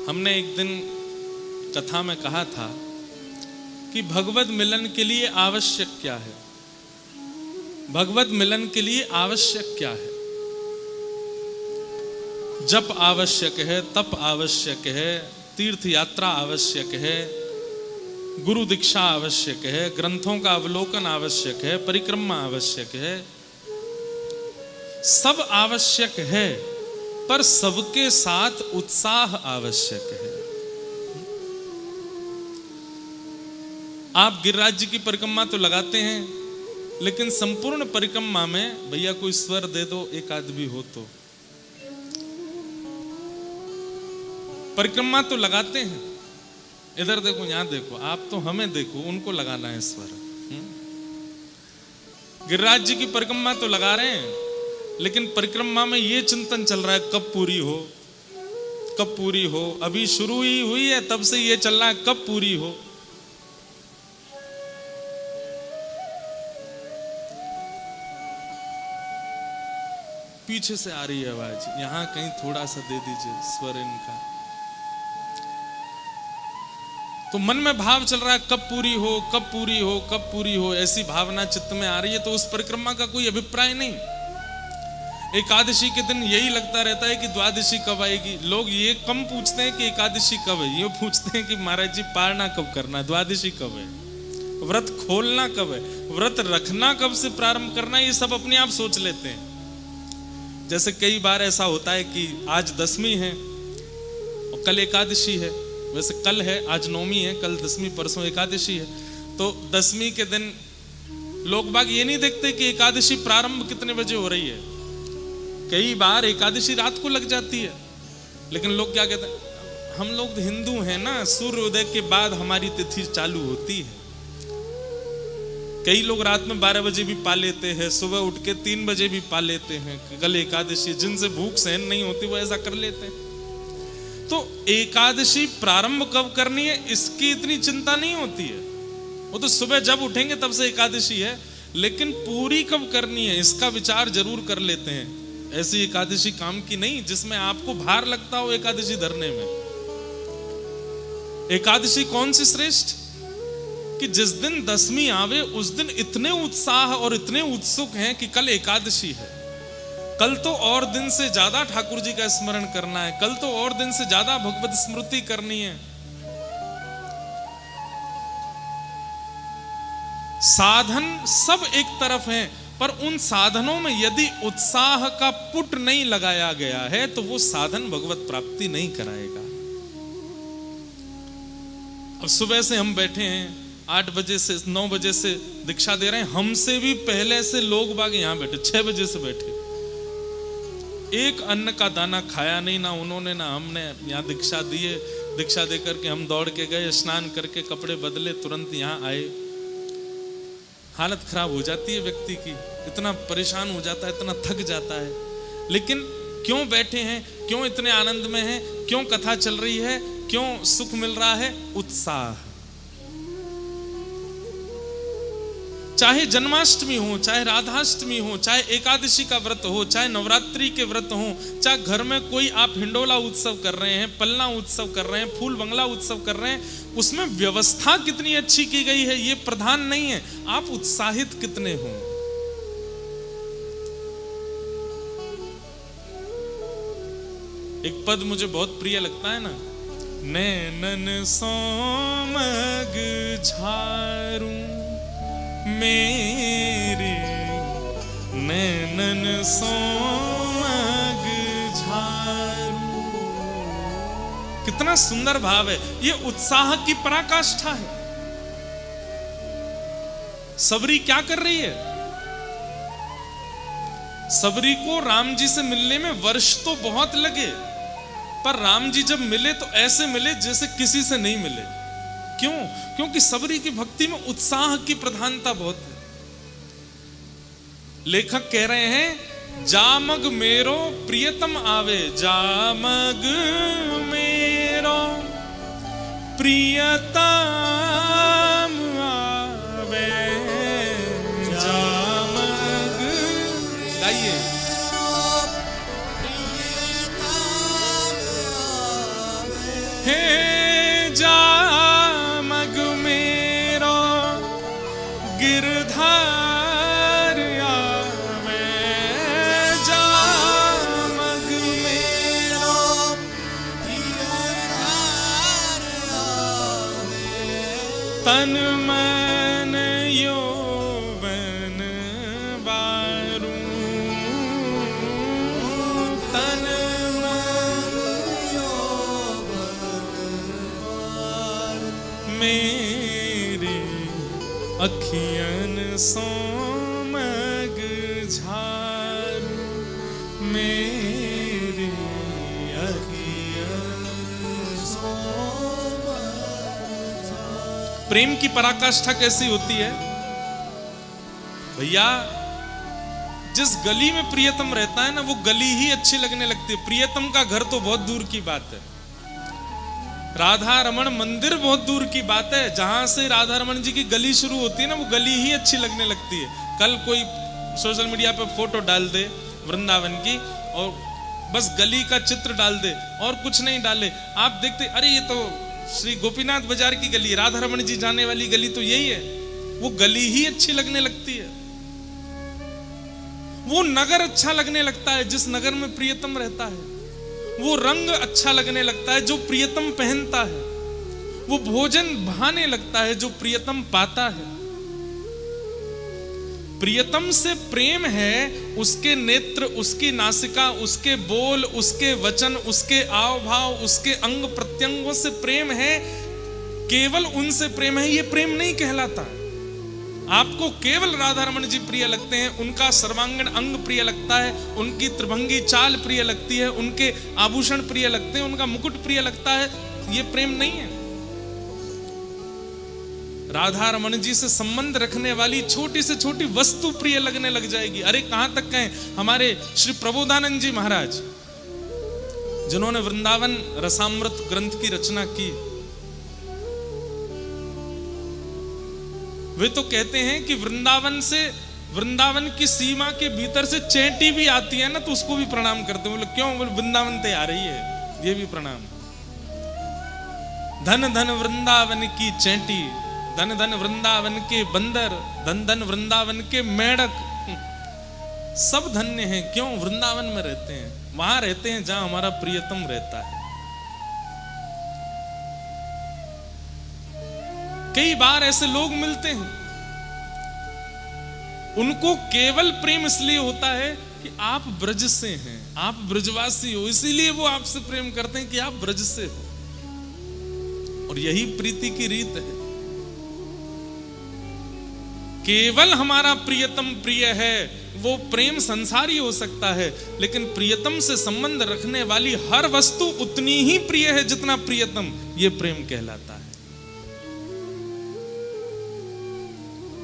हमने एक दिन कथा में कहा था कि भगवत मिलन के लिए आवश्यक क्या है। भगवत मिलन के लिए आवश्यक क्या है? जप आवश्यक है, तप आवश्यक है, तीर्थ यात्रा आवश्यक है, गुरु दीक्षा आवश्यक है, ग्रंथों का अवलोकन आवश्यक है, परिक्रमा आवश्यक है, सब आवश्यक है, पर सबके साथ उत्साह आवश्यक है। आप गिरिराज जी की परिक्रमा तो लगाते हैं, लेकिन संपूर्ण परिक्रमा में भैया कोई स्वर दे दो, एक आदमी हो तो। परिक्रमा तो लगाते हैं, इधर देखो, यहां देखो, आप तो हमें देखो, उनको लगाना है स्वर। गिरिराज जी की परिक्रमा तो लगा रहे हैं, लेकिन परिक्रमा में ये चिंतन चल रहा है कब पूरी हो, कब पूरी हो। अभी शुरू ही हुई है, तब से ये चल रहा है कब पूरी हो। पीछे से आ रही है आवाज, यहां कहीं थोड़ा सा दे दीजिए स्वर इनका। तो मन में भाव चल रहा है कब पूरी हो, कब पूरी हो, कब पूरी हो, ऐसी भावना चित्त में आ रही है। तो उस परिक्रमा का कोई अभिप्राय नहीं। एकादशी के दिन यही लगता रहता है कि द्वादशी कब आएगी। लोग ये कम पूछते हैं कि एकादशी कब है, ये पूछते हैं कि महाराज जी पारना कब करना है, द्वादशी कब है, व्रत खोलना कब है, व्रत रखना कब से प्रारंभ करना, ये सब अपने आप सोच लेते हैं। जैसे कई बार ऐसा होता है कि आज दसवीं है और कल एकादशी है। वैसे कल है, आज नौमी है, कल दसवीं, परसों एकादशी है। तो दसवीं के दिन लोग बाग ये नहीं देखते कि एकादशी प्रारंभ कितने बजे हो रही है। कई बार एकादशी रात को लग जाती है, लेकिन लोग क्या कहते हैं, हम लोग हिंदू हैं ना, सूर्योदय के बाद हमारी तिथि चालू होती है। कई लोग रात में 12 बजे भी पा लेते हैं, सुबह उठ के 3 बजे भी पा लेते हैं, कल एकादशी। जिनसे भूख सहन नहीं होती वो ऐसा कर लेते हैं। तो एकादशी प्रारंभ कब करनी है इसकी इतनी चिंता नहीं होती है। वो तो सुबह जब उठेंगे तब से एकादशी है, लेकिन पूरी कब करनी है इसका विचार जरूर कर लेते हैं। ऐसी एकादशी काम की नहीं जिसमें आपको भार लगता हो एकादशी धरने में। एकादशी कौन सी श्रेष्ठ कि जिस दिन दसवीं आवे उस दिन इतने उत्साह और इतने उत्सुक हैं कि कल एकादशी है, कल तो और दिन से ज्यादा ठाकुर जी का स्मरण करना है, कल तो और दिन से ज्यादा भगवत स्मृति करनी है। साधन सब एक तरफ हैं, पर उन साधनों में यदि उत्साह का पुट नहीं लगाया गया है तो वो साधन भगवत प्राप्ति नहीं कराएगा। अब सुबह से हम बैठे हैं, 8 बजे से 9 बजे से दीक्षा दे रहे हैं, हमसे भी पहले से लोग बाग यहां बैठे, 6 बजे से बैठे, एक अन्न का दाना खाया नहीं, ना उन्होंने ना हमने। यहाँ दीक्षा दिए, दीक्षा दे करके हम दौड़ के गए, स्नान करके कपड़े बदले, तुरंत यहाँ आए। हालत खराब हो जाती है व्यक्ति की, इतना परेशान हो जाता है, इतना थक जाता है। लेकिन क्यों बैठे हैं, क्यों इतने आनंद में हैं, क्यों कथा चल रही है, क्यों सुख मिल रहा है? उत्साह। चाहे जन्माष्टमी हो, चाहे राधाष्टमी हो, चाहे एकादशी का व्रत हो, चाहे नवरात्रि के व्रत हो, चाहे घर में कोई आप हिंडोला उत्सव कर रहे हैं, पलना उत्सव कर रहे हैं, फूल बंगला उत्सव कर रहे हैं, उसमें व्यवस्था कितनी अच्छी की गई है ये प्रधान नहीं है, आप उत्साहित कितने हो। एक पद मुझे बहुत प्रिय लगता है ना, नैनन सोमग झारू मेरे, नैनन सोमग झारू। कितना सुंदर भाव है, ये उत्साह की पराकाष्ठा है। सबरी क्या कर रही है? सबरी को राम जी से मिलने में वर्ष तो बहुत लगे, पर राम जी जब मिले तो ऐसे मिले जैसे किसी से नहीं मिले। क्यों? क्योंकि सबरी की भक्ति में उत्साह की प्रधानता बहुत है। लेखक कह रहे हैं, जामग मेरो प्रियतम आवे, जामग मेरो प्रियतम आवे, जामग। गाइए। तन मन यौवन बारू, तन मन यौवन बारू, मेरी अखियन सो मग झारू, मेरी अखियन सो मग झारू। प्रेम की पराकाष्ठा कैसी होती है भैया? जिस गली में प्रियतम रहता है ना, वो गली ही अच्छी लगने लगती है। प्रियतम का घर तो बहुत दूर की बात है, राधा रमण मंदिर बहुत दूर की बात है। जहां से राधा रमण जी की गली शुरू होती है ना, वो गली ही अच्छी लगने लगती है। कल कोई सोशल मीडिया पे फोटो डाल दे वृंदावन की और बस गली का चित्र डाल दे और कुछ नहीं डाले, आप देखते अरे ये तो श्री गोपीनाथ बाजार की गली, राधा रमण जी जाने वाली गली तो यही है। वो गली ही अच्छी लगने लगती है, वो नगर अच्छा लगने लगता है जिस नगर में प्रियतम रहता है, वो रंग अच्छा लगने लगता है जो प्रियतम पहनता है, वो भोजन भाने लगता है जो प्रियतम पाता है। प्रियतम से प्रेम है, उसके नेत्र, उसकी नासिका, उसके बोल, उसके वचन, उसके आव भाव, उसके अंग प्रत्यंगों से प्रेम है। केवल उनसे प्रेम है, ये प्रेम नहीं कहलाता। आपको केवल राधा रमण जी प्रिय लगते हैं, उनका सर्वांगीण अंग प्रिय लगता है, उनकी त्रिभंगी चाल प्रिय लगती है, उनके आभूषण प्रिय लगते हैं, उनका मुकुट प्रिय लगता है, ये प्रेम नहीं है। राधा रमण जी से संबंध रखने वाली छोटी से छोटी वस्तु प्रिय लगने लग जाएगी। अरे कहां तक कहें, हमारे श्री प्रबोधानंद जी महाराज जिन्होंने वृंदावन रसामृत ग्रंथ की रचना की, वे तो कहते हैं कि वृंदावन की सीमा के भीतर से चेंटी भी आती है ना, तो उसको भी प्रणाम करते हैं। बोले क्यों? बोले वृंदावन ते आ रही है, ये भी प्रणाम। धन धन वृंदावन की चेंटी, धन धन वृंदावन के बंदर, धन धन वृंदावन के मेढक, सब धन्य हैं। क्यों? वृंदावन में रहते हैं, वहां रहते हैं जहां हमारा प्रियतम रहता है। कई बार ऐसे लोग मिलते हैं, उनको केवल प्रेम इसलिए होता है कि आप ब्रज से हैं, आप ब्रजवासी हो, इसीलिए वो आपसे प्रेम करते हैं कि आप ब्रज से हो। और यही प्रीति की रीत है। केवल हमारा प्रियतम प्रिय है, वो प्रेम संसारी हो सकता है, लेकिन प्रियतम से संबंध रखने वाली हर वस्तु उतनी ही प्रिय है जितना प्रियतम, ये प्रेम कहलाता है।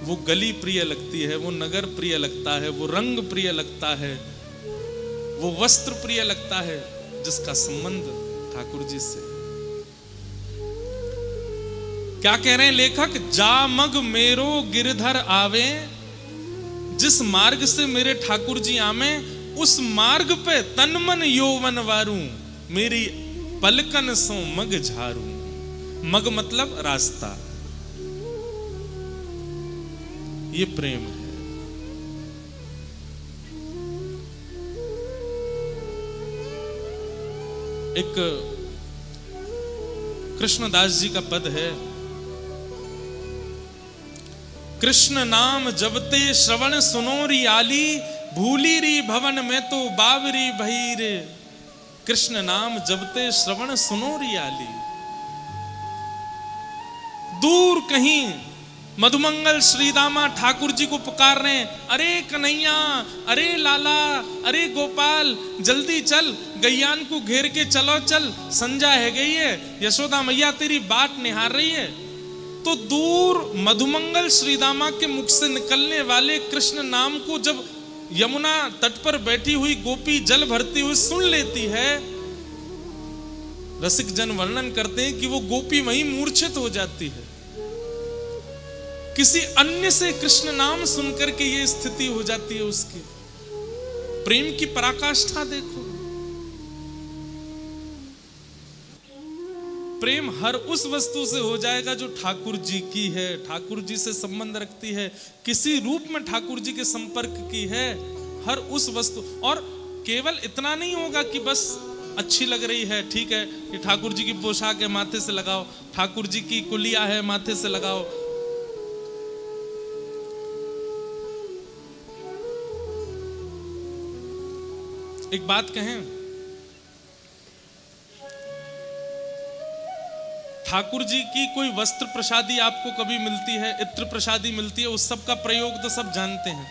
वो गली प्रिय लगती है, वो नगर प्रिय लगता है, वो रंग प्रिय लगता है, वो वस्त्र प्रिय लगता है जिसका संबंध ठाकुर जी से। क्या कह रहे हैं लेखक? जा मग मेरो गिरधर आवे, जिस मार्ग से मेरे ठाकुर जी आवे, उस मार्ग पे तन मन यौवन वारू, मेरी पलकन सो मग झारू। मग मतलब रास्ता, ये प्रेम है। एक कृष्णदास जी का पद है, कृष्ण नाम जबते श्रवण सुनोरी आली, भूली री भवन में तो बावरी भई रे। कृष्ण नाम जबते श्रवण सुनोरी आली। दूर कहीं मधुमंगल श्रीदामा ठाकुर जी को पुकार रहे हैं, अरे कन्हैया, अरे लाला, अरे गोपाल, जल्दी चल, गैयान को घेर के चलो चल, संजा है गई है, यशोदा मैया तेरी बाट निहार रही है। तो दूर मधुमंगल श्रीदामा के मुख से निकलने वाले कृष्ण नाम को जब यमुना तट पर बैठी हुई गोपी जल भरती हुई सुन लेती है, रसिक जन वर्णन करते हैं कि वो गोपी वहीं मूर्छित हो जाती है। किसी अन्य से कृष्ण नाम सुनकर के ये स्थिति हो जाती है उसकी। प्रेम की पराकाष्ठा देखो। प्रेम हर उस वस्तु से हो जाएगा जो ठाकुर जी की है, ठाकुर जी से संबंध रखती है, किसी रूप में ठाकुर जी के संपर्क की है, हर उस वस्तु। और केवल इतना नहीं होगा कि बस अच्छी लग रही है, ठीक है, कि ठाकुर जी की पोशाक है माथे से लगाओ, ठाकुर जी की कुलिया है माथे से लगाओ। एक बात कहें, ठाकुर जी की कोई वस्त्र प्रसादी आपको कभी मिलती है, इत्र प्रसादी मिलती है, उस सब का प्रयोग तो सब जानते हैं,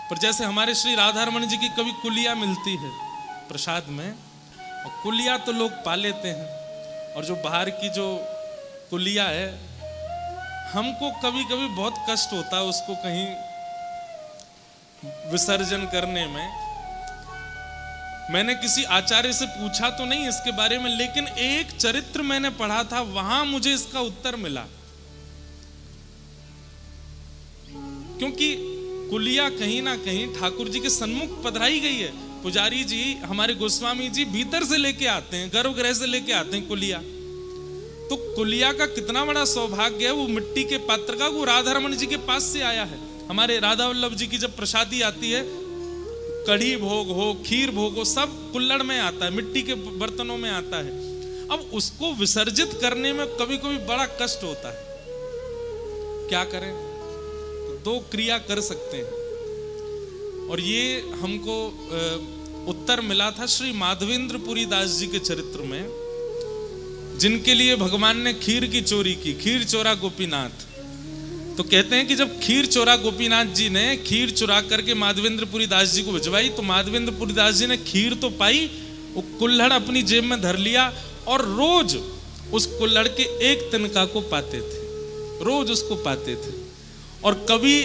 पर जैसे हमारे श्री राधारमण जी की कभी कुलिया मिलती है प्रसाद में, और कुलिया तो लोग पा लेते हैं, और जो बाहर की जो कुलिया है हमको कभी कभी बहुत कष्ट होता है उसको कहीं विसर्जन करने में। मैंने किसी आचार्य से पूछा तो नहीं इसके बारे में, लेकिन एक चरित्र मैंने पढ़ा था, वहां मुझे इसका उत्तर मिला। क्योंकि कुलिया कहीं ना कहीं ठाकुर जी के सन्मुख पधराई गई है। पुजारी जी, हमारे गोस्वामी जी भीतर से लेके आते हैं, गर्भगृह से लेके आते हैं कुलिया। तो कुलिया का कितना बड़ा सौभाग्य है, वो मिट्टी के पात्र का, वो राधारमण जी के पास से आया है। हमारे राधा वल्लभ जी की जब प्रसादी आती है, कढ़ी भोग हो, खीर भोग हो, सब कुल्लड़ में आता है, मिट्टी के बर्तनों में आता है। अब उसको विसर्जित करने में कभी कभी बड़ा कष्ट होता है, क्या करें? तो दो क्रिया कर सकते हैं, और ये हमको उत्तर मिला था श्री माधवेंद्र पुरी दास जी के चरित्र में, जिनके लिए भगवान ने खीर की चोरी की, खीर चोरा गोपीनाथ। तो कहते हैं कि जब खीर चोरा गोपीनाथ जी ने खीर चुरा करके माधवेंद्र पुरी दास जी को भिजवाई, तो माधवेंद्र पुरी दास जी ने खीर तो पाई, वो कुल्हड़ अपनी जेब में धर लिया, और रोज उस कुल्हड़ के एक तिनका को पाते थे, रोज उसको पाते थे। और कभी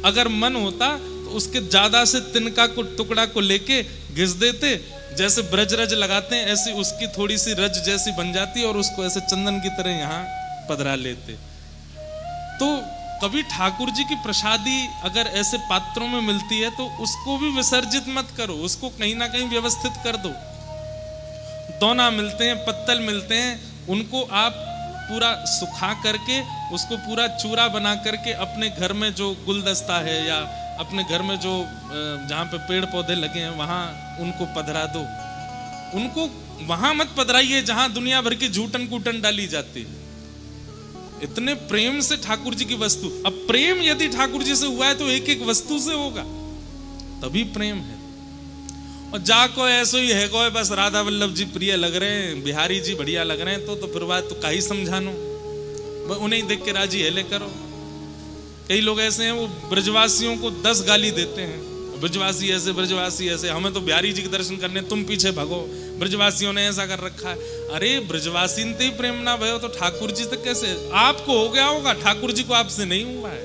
अगर मन होता तो उसके ज्यादा से तिनका को टुकड़ा को लेके घिस देते, जैसे ब्रज रज लगाते हैं ऐसी उसकी थोड़ी सी रज जैसी बन जाती, और उसको ऐसे चंदन की तरह यहाँ पधरा लेते। तो कभी ठाकुर जी की प्रसादी अगर ऐसे पात्रों में मिलती है तो उसको भी विसर्जित मत करो, उसको कहीं ना कहीं व्यवस्थित कर दो। दोना मिलते हैं, पत्तल मिलते हैं, उनको आप पूरा सुखा करके उसको पूरा चूरा बना करके अपने घर में जो गुलदस्ता है या अपने घर में जो जहाँ पे पेड़ पौधे लगे हैं वहाँ उनको पधरा दो। उनको वहां मत पधराइए जहां दुनिया भर की झूठन कूटन डाली जाती है। इतने प्रेम से ठाकुर जी की वस्तु, अब प्रेम यदि ठाकुर जी से हुआ है तो एक एक वस्तु से होगा, तभी प्रेम है। और जाको ऐसो ही है, कोई बस राधा वल्लभ जी प्रिय लग रहे हैं, बिहारी जी बढ़िया लग रहे हैं, तो फिर बात तो का ही समझानो, उन्हें देख के राजी हेले करो। कई लोग ऐसे हैं वो ब्रजवासियों को 10 गाली देते हैं, ब्रजवासी ऐसे, ब्रजवासी ऐसे, हमें तो बिहारी जी के दर्शन करने, तुम पीछे भगो, ब्रजवासियों ने ऐसा कर रखा है। अरे ब्रजवासी ने प्रेम ना भयो तो ठाकुर जी तक कैसे? आपको हो गया होगा, ठाकुर जी को आपसे नहीं हुआ है।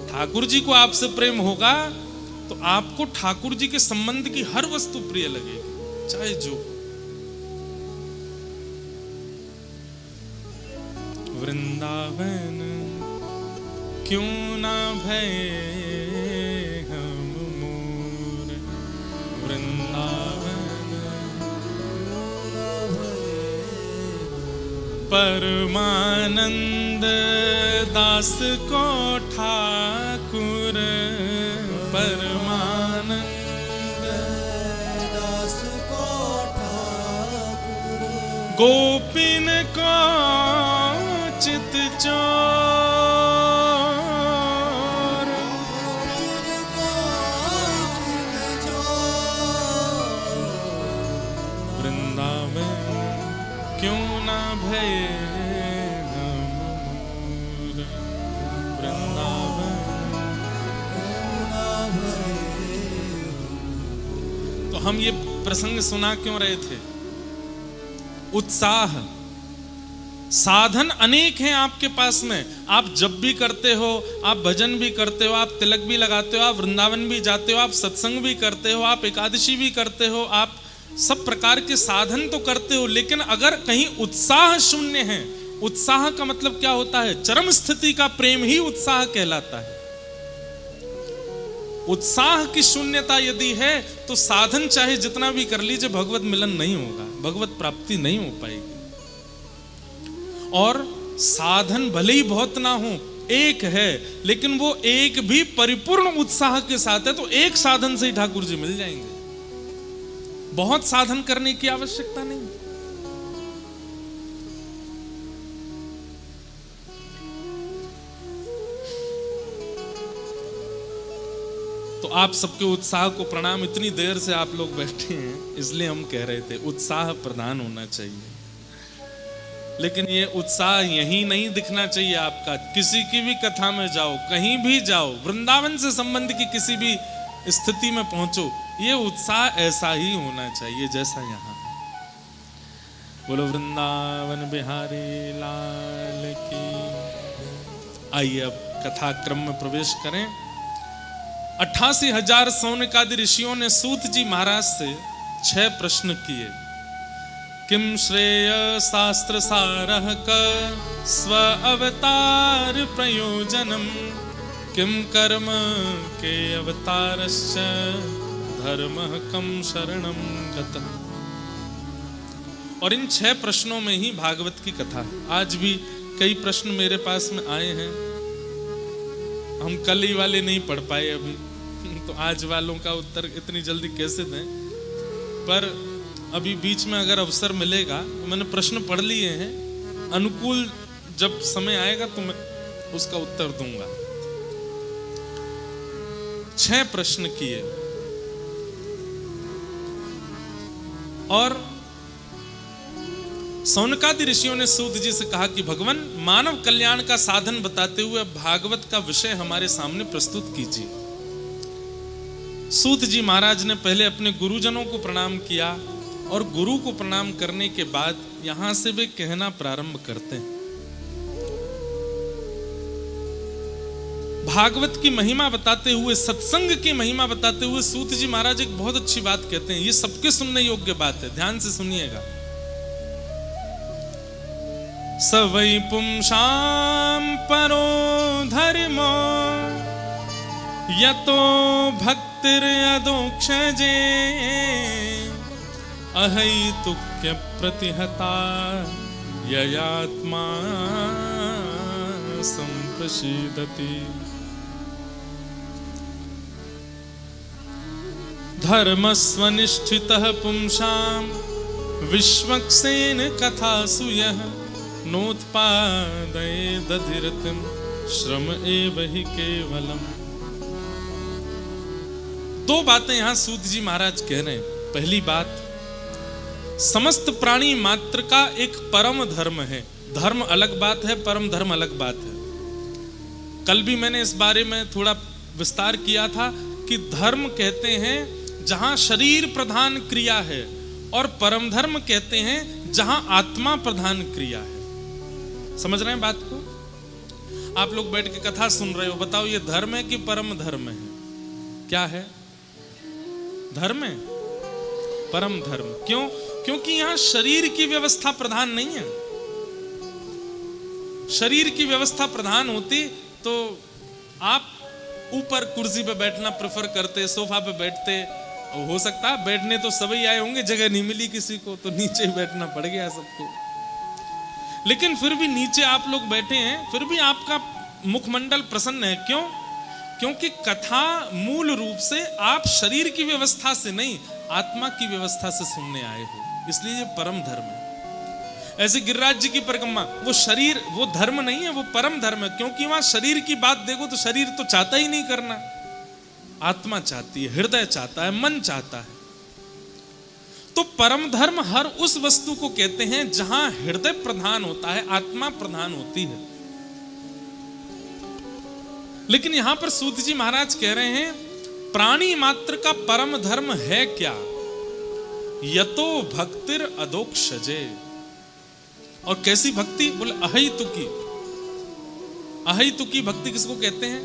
ठाकुर जी को आपसे प्रेम होगा तो आपको ठाकुर जी के संबंध की हर वस्तु प्रिय लगेगी, चाहे जो। वृंदावन क्यों ना भय हम मोर, वृंदावन परमानंद दास को ठाकुर, परमानंद दास को ठाकुर, गोपिन को चित चोर, वृंदावन क्यों ना भय हम मोर, वृंदावन क्यों ना भय। तो हम ये प्रसंग सुना क्यों रहे थे? उत्साह, साधन अनेक हैं आपके पास में, आप जप भी करते हो, आप भजन भी करते हो, आप तिलक भी लगाते हो, आप वृंदावन भी जाते हो, आप सत्संग भी करते हो, आप एकादशी भी करते हो, आप सब प्रकार के साधन तो करते हो, लेकिन अगर कहीं उत्साह शून्य है, उत्साह का मतलब क्या होता है? चरम स्थिति का प्रेम ही उत्साह कहलाता है। उत्साह की शून्यता यदि है तो साधन चाहे जितना भी कर लीजिए भगवत मिलन नहीं होगा, भगवत प्राप्ति नहीं हो पाएगी। और साधन भले ही बहुत ना हो, एक है, लेकिन वो एक भी परिपूर्ण उत्साह के साथ है तो एक साधन से ही ठाकुर जी मिल जाएंगे। बहुत साधन करने की आवश्यकता नहीं। तो आप सबके उत्साह को प्रणाम। इतनी देर से आप लोग बैठे हैं, इसलिए हम कह रहे थे उत्साह प्रधान होना चाहिए। लेकिन ये उत्साह यहीं नहीं दिखना चाहिए आपका। किसी की भी कथा में जाओ, कहीं भी जाओ, वृंदावन से संबंध की किसी भी स्थिति में पहुंचो, ये उत्साह ऐसा ही होना चाहिए जैसा यहाँ है। बोलो वृंदावन बिहारी लाल की। आइए अब कथा क्रम में प्रवेश करें। 88,000 सौनकादि ऋषियों ने सूत जी महाराज से 6 प्रश्न किए। किम श्रेय शास्त्र सारः क स्व अवतार प्रयोजनम किम कर्म के अवतारश्च धर्मः कम शरणम गतः। और इन 6 प्रश्नों में ही भागवत की कथा है। आज भी कई प्रश्न मेरे पास में आए हैं, हम कल ही वाले नहीं पढ़ पाए अभी, तो आज वालों का उत्तर इतनी जल्दी कैसे दें। पर अभी बीच में अगर अवसर मिलेगा, मैंने प्रश्न पढ़ लिए हैं, अनुकूल जब समय आएगा तो मैं उसका उत्तर दूंगा। 6 प्रश्न किए और सौनकादि ऋषियों ने सूत जी से कहा कि भगवान, मानव कल्याण का साधन बताते हुए भागवत का विषय हमारे सामने प्रस्तुत कीजिए। सूत जी महाराज ने पहले अपने गुरुजनों को प्रणाम किया और गुरु को प्रणाम करने के बाद यहां से वे कहना प्रारंभ करते हैं। भागवत की महिमा बताते हुए, सत्संग की महिमा बताते हुए सूत जी महाराज एक बहुत अच्छी बात कहते हैं। ये सबके सुनने योग्य बात है, ध्यान से सुनिएगा। स वै पुंसां परो धर्मो यतो भक्तिर्यदोक्षजे अहैतुक्य प्रतिहता ययात्मा संप्रसीदति। धर्मस्वनिष्ठितः पुंसां विश्वक्सेन कथासु यः नोत्पादयेदधिरतिं श्रम एव हि केवलम्। 2 बातें यहां सूत जी महाराज कह रहे हैं। पहली बात, समस्त प्राणी मात्र का एक परम धर्म है। धर्म अलग बात है, परम धर्म अलग बात है। कल भी मैंने इस बारे में थोड़ा विस्तार किया था कि धर्म कहते हैं जहां शरीर प्रधान क्रिया है, और परम धर्म कहते हैं जहां आत्मा प्रधान क्रिया है। समझ रहे हैं बात को? आप लोग बैठ के कथा सुन रहे हो, बताओ ये धर्म है कि परम धर्म है? क्या है? धर्म है, परम धर्म। क्यों? क्योंकि यहां शरीर की व्यवस्था प्रधान नहीं है। शरीर की व्यवस्था प्रधान होती तो आप ऊपर कुर्सी पे बैठना प्रेफर करते, सोफा पे बैठते। हो सकता है बैठने तो सभी आए होंगे, जगह नहीं मिली किसी को तो नीचे ही बैठना पड़ गया सबको। लेकिन फिर भी नीचे आप लोग बैठे हैं, फिर भी आपका मुखमंडल प्रसन्न है। क्यों? क्योंकि कथा मूल रूप से आप शरीर की व्यवस्था से नहीं, आत्मा की व्यवस्था से सुनने आए हो, इसलिए ये परम धर्म है। ऐसे गिरिराज जी की परिक्रमा, वो शरीर, वो धर्म नहीं है, वो परम धर्म है। क्योंकि वहां शरीर की बात देखो तो शरीर तो चाहता ही नहीं करना, आत्मा चाहती है, हृदय चाहता है, मन चाहता है। तो परम धर्म हर उस वस्तु को कहते हैं जहां हृदय प्रधान होता है, आत्मा प्रधान होती है। लेकिन यहां पर सूत जी महाराज कह रहे हैं प्राणी मात्र का परम धर्म है क्या? यतो भक्तिर अदोक्षजे। और कैसी भक्ति? बोले अहैतुकी। अहैतुकी भक्ति किसको कहते हैं?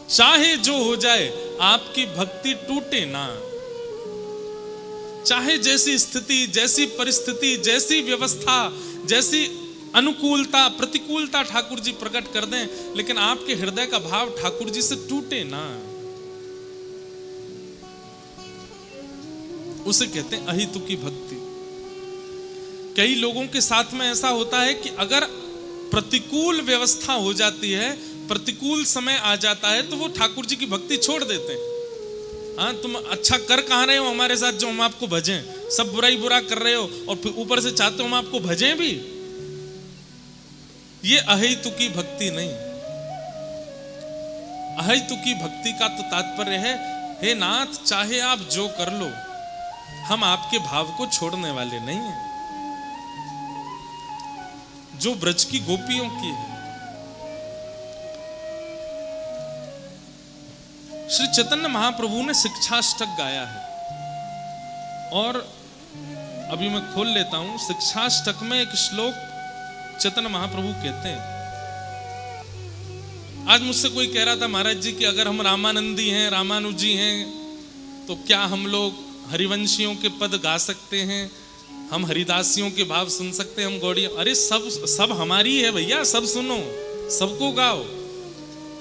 चाहे जो हो जाए आपकी भक्ति टूटे ना। चाहे जैसी स्थिति, जैसी परिस्थिति, जैसी व्यवस्था, जैसी अनुकूलता, प्रतिकूलता ठाकुर जी प्रकट कर दें, लेकिन आपके हृदय का भाव ठाकुर जी से टूटे ना, उसे कहते हैं अहितुकी भक्ति। कई लोगों के साथ में ऐसा होता है कि अगर प्रतिकूल व्यवस्था हो जाती है, प्रतिकूल समय आ जाता है, तो वो ठाकुर जी की भक्ति छोड़ देते हैं। हाँ, तुम अच्छा कर कहाँ रहे हो हमारे साथ जो हम आपको भजें? सब बुराई बुरा कर रहे हो और फिर ऊपर से चाहते हो हम आपको भजें भी। ये अहेतुकी भक्ति नहीं। अहेतुकी भक्ति का तो तात्पर्य है, हे नाथ चाहे आप जो कर लो, हम आपके भाव को छोड़ने वाले नहीं हैं। जो ब्रज की गोपियों की है। श्री चैतन्य महाप्रभु ने शिक्षाष्टक गाया है और अभी मैं खोल लेता हूं। शिक्षाष्टक में एक श्लोक चैतन्य महाप्रभु कहते हैं। आज मुझसे कोई कह रहा था महाराज जी कि अगर हम रामानंदी हैं, रामानुजी हैं, तो क्या हम लोग हरिवंशियों के पद गा सकते हैं? हम हरिदासियों के भाव सुन सकते हैं? हम गौड़िया? अरे सब हमारी है भैया, सब सुनो, सबको गाओ।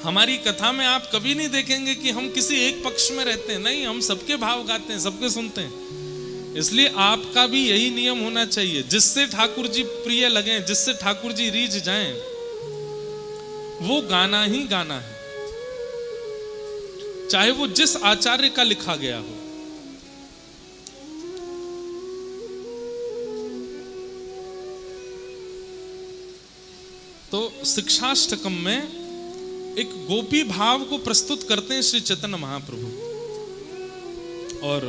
हमारी कथा में आप कभी नहीं देखेंगे कि हम किसी एक पक्ष में रहते हैं। नहीं, हम सबके भाव गाते हैं, सबके सुनते हैं। इसलिए आपका भी यही नियम होना चाहिए। जिससे ठाकुर जी प्रिय लगें, जिससे ठाकुर जी रीझ जाएं, वो गाना ही गाना है, चाहे वो जिस आचार्य का लिखा गया हो। तो शिक्षाष्टकम में एक गोपी भाव को प्रस्तुत करते हैं श्री चैतन्य महाप्रभु। और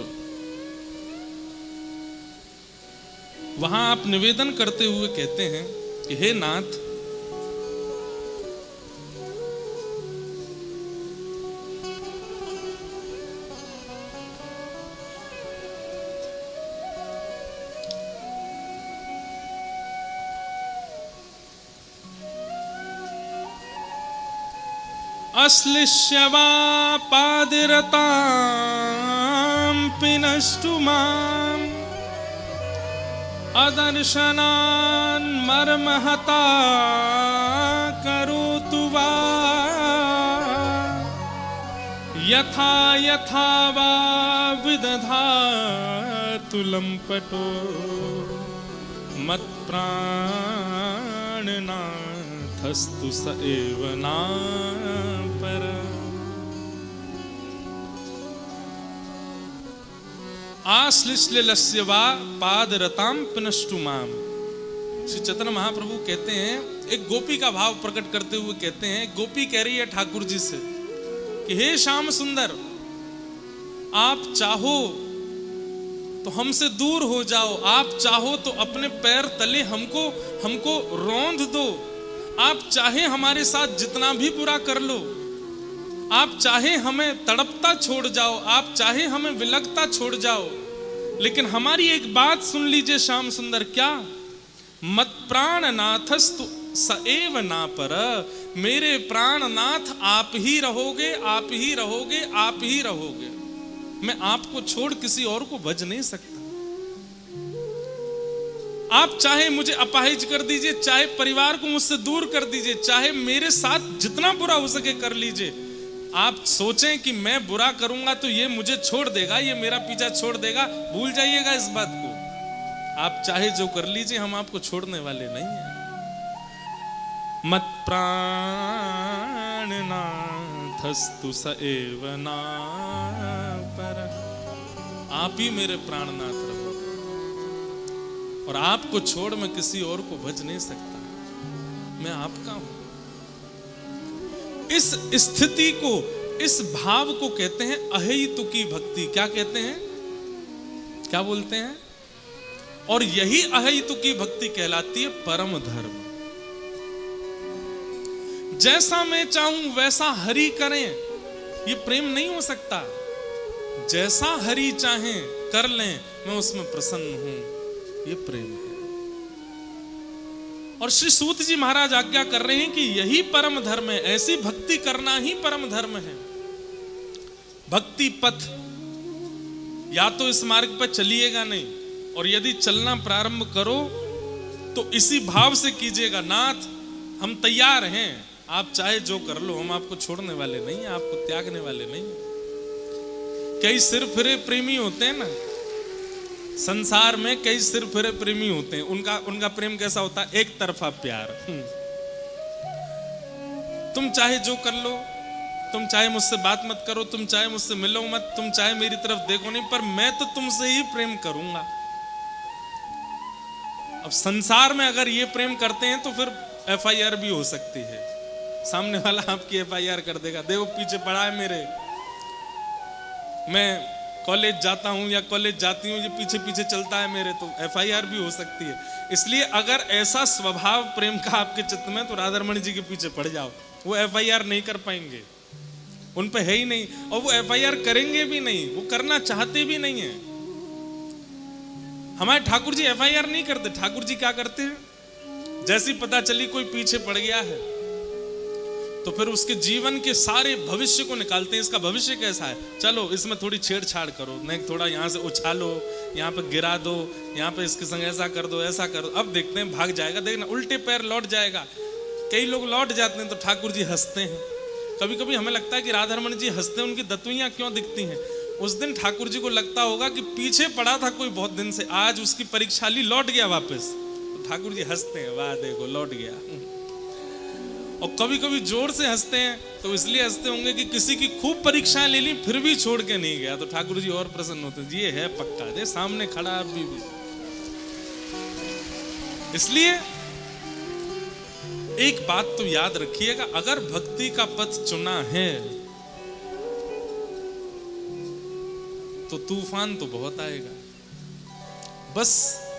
वहां आप निवेदन करते हुए कहते हैं कि हे नाथ, अश्लिष्य वा पादिरतां पिनष्टु माम् अदर्शनान् मर्महता करोतु वा यथा यथा वा विदधातु लम्पटो मत्प्राणनाथस्तु स एव नापर। आश्लिष्यलस्य वा पादरतां पिनष्टु माम्। श्री चैतन्य महाप्रभु कहते हैं, एक गोपी का भाव प्रकट करते हुए कहते हैं, गोपी कह रही है ठाकुर जी से कि हे श्याम सुंदर, आप चाहो तो हमसे दूर हो जाओ, आप चाहो तो अपने पैर तले हमको रौंद दो, आप चाहे हमारे साथ जितना भी बुरा कर लो, आप चाहे हमें तड़पता छोड़ जाओ, आप चाहे हमें विलगता छोड़ जाओ, लेकिन हमारी एक बात सुन लीजिए श्याम सुंदर। क्या? मत प्राणनाथस्तु स एव नापर। मेरे प्राणनाथ आप ही रहोगे, आप ही रहोगे, आप ही रहोगे। मैं आपको छोड़ किसी और को भज नहीं सकता। आप चाहे मुझे अपाहिज कर दीजिए, चाहे परिवार को मुझसे दूर कर दीजिए, चाहे मेरे साथ जितना बुरा हो सके कर लीजिए। आप सोचें कि मैं बुरा करूंगा तो ये मुझे छोड़ देगा, ये मेरा पीछा छोड़ देगा, भूल जाइएगा इस बात को। आप चाहे जो कर लीजिए, हम आपको छोड़ने वाले नहीं हैं। मत प्राणनाथस्तु स एव नापर। आप ही मेरे प्राणनाथ रहो, और आपको छोड़ मैं किसी और को भज नहीं सकता। मैं आपका हूं। इस स्थिति को, इस भाव को कहते हैं अहेतुकी भक्ति। क्या कहते हैं? क्या बोलते हैं? और यही अहेतुकी भक्ति कहलाती है परम धर्म। जैसा मैं चाहूं वैसा हरि करें, ये प्रेम नहीं हो सकता। जैसा हरि चाहें कर लें, मैं उसमें प्रसन्न हूं, ये प्रेम है। और श्री सूत जी महाराज आज्ञा कर रहे हैं कि यही परम धर्म है, ऐसी भक्ति करना ही परम धर्म है। भक्ति पथ, या तो इस मार्ग पर चलिएगा नहीं, और यदि चलना प्रारंभ करो तो इसी भाव से कीजिएगा, नाथ हम तैयार हैं, आप चाहे जो कर लो, हम आपको छोड़ने वाले नहीं हैं, आपको त्यागने वाले नहीं हैं। कई सिर फिरे प्रेमी होते हैं ना संसार में, कई सिर फिरे प्रेमी होते हैं। उनका प्रेम कैसा होता है? एक तरफा प्यार। तुम चाहे जो कर लो, तुम चाहे मुझसे बात मत करो, तुम चाहे मुझसे मिलो मत, तुम चाहे मेरी तरफ देखो नहीं, पर मैं तो तुमसे ही प्रेम करूंगा। अब संसार में अगर ये प्रेम करते हैं तो फिर FIR भी हो सकती है, सामने वाला आपकी FIR कर देगा, देखो पीछे पड़ा है मेरे, मैं कॉलेज जाता हूं या कॉलेज जाती हूं, ये पीछे पीछे चलता है मेरे, तो FIR भी हो सकती है। इसलिए अगर ऐसा स्वभाव प्रेम का आपके चित्त में, तो राधा रमण जी के पीछे पड़ जाओ, वो FIR नहीं कर पाएंगे, उन पे है ही नहीं, और वो FIR करेंगे भी नहीं, वो करना चाहते भी नहीं है। हमारे ठाकुर जी FIR नहीं करते। ठाकुर जी क्या करते हैं, जैसी पता चली कोई पीछे पड़ गया है तो फिर उसके जीवन के सारे भविष्य को निकालते हैं। इसका भविष्य कैसा है, चलो इसमें थोड़ी छेड़छाड़ करो, नहीं थोड़ा यहाँ से उछालो, यहाँ पे गिरा दो, यहाँ पे इसके संग ऐसा कर दो, ऐसा कर दो, अब देखते हैं भाग जाएगा, देखना उल्टे पैर लौट जाएगा। कई लोग लौट जाते हैं तो ठाकुर जी हंसते हैं। कभी कभी हमें लगता है कि राधा रमण जी हंसते हैं, उनकी दतुइयां क्यों दिखती हैं। उस दिन ठाकुर जी को लगता होगा कि पीछे पड़ा था कोई बहुत दिन से, आज उसकी परीक्षा ली, लौट गया वापस, तो ठाकुर जी हंसते हैं, वाह देखो लौट गया। और कभी कभी जोर से हंसते हैं तो इसलिए हंसते होंगे कि किसी की खूब परीक्षाएं ले ली फिर भी छोड़ के नहीं गया, तो ठाकुर जी और प्रसन्न होते हैं, ये है पक्का, ये सामने खड़ा अभी भी। इसलिए एक बात तो याद रखिएगा, अगर भक्ति का पथ चुना है तो तूफान तो बहुत आएगा, बस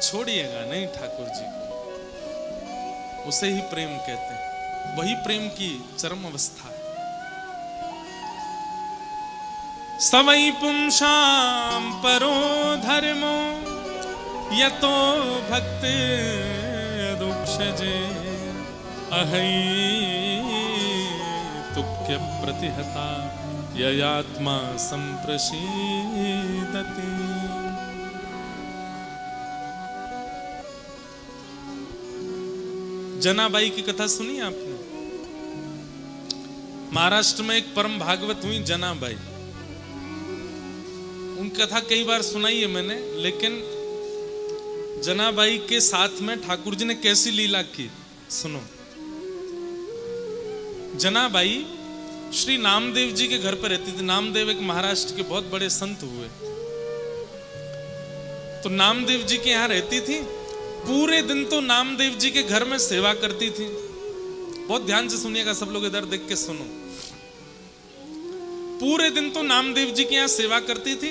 छोड़िएगा नहीं ठाकुर जी को। उसे ही प्रेम कहते हैं, वही प्रेम की चरम अवस्था है। सवै पुंसाम परो धर्मो यतो भक्ति दुक्षजे अहै तुक्य प्रतिहता ययात्मा संप्रसीदति। जनाबाई की कथा सुनी आपने? महाराष्ट्र में एक परम भागवत हुई जनाबाई, उनकी कथा कई बार सुनाई है मैंने, लेकिन जनाबाई के साथ में ठाकुर जी ने कैसी लीला की सुनो। जनाबाई श्री नामदेव जी के घर पर रहती थी। नामदेव एक महाराष्ट्र के बहुत बड़े संत हुए, तो नामदेव जी के यहां रहती थी। पूरे दिन तो नामदेव जी के घर में सेवा करती थी। बहुत ध्यान से सुनिएगा सब लोग, इधर देख के सुनो। पूरे दिन तो नामदेव जी के यहां सेवा करती थी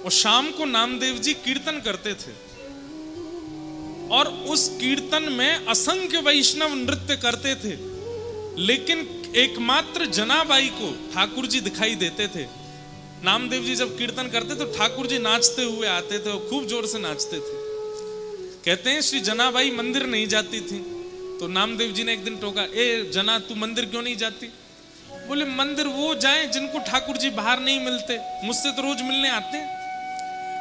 और शाम को नामदेव जी कीर्तन करते थे और उस कीर्तन में असंख्य वैष्णव नृत्य करते थे, लेकिन एकमात्र जनाबाई को ठाकुर जी दिखाई देते थे। नामदेव जी जब कीर्तन करते तो ठाकुर जी नाचते हुए आते थे और खूब जोर से नाचते थे। कहते हैं श्री जनाबाई मंदिर नहीं जाती थी, तो नामदेव जी ने एक दिन टोका, ए जना तू मंदिर क्यों नहीं जाती? बोले मंदिर वो जाएं जिनको ठाकुर जी बाहर नहीं मिलते, मुझसे तो रोज मिलने आते हैं।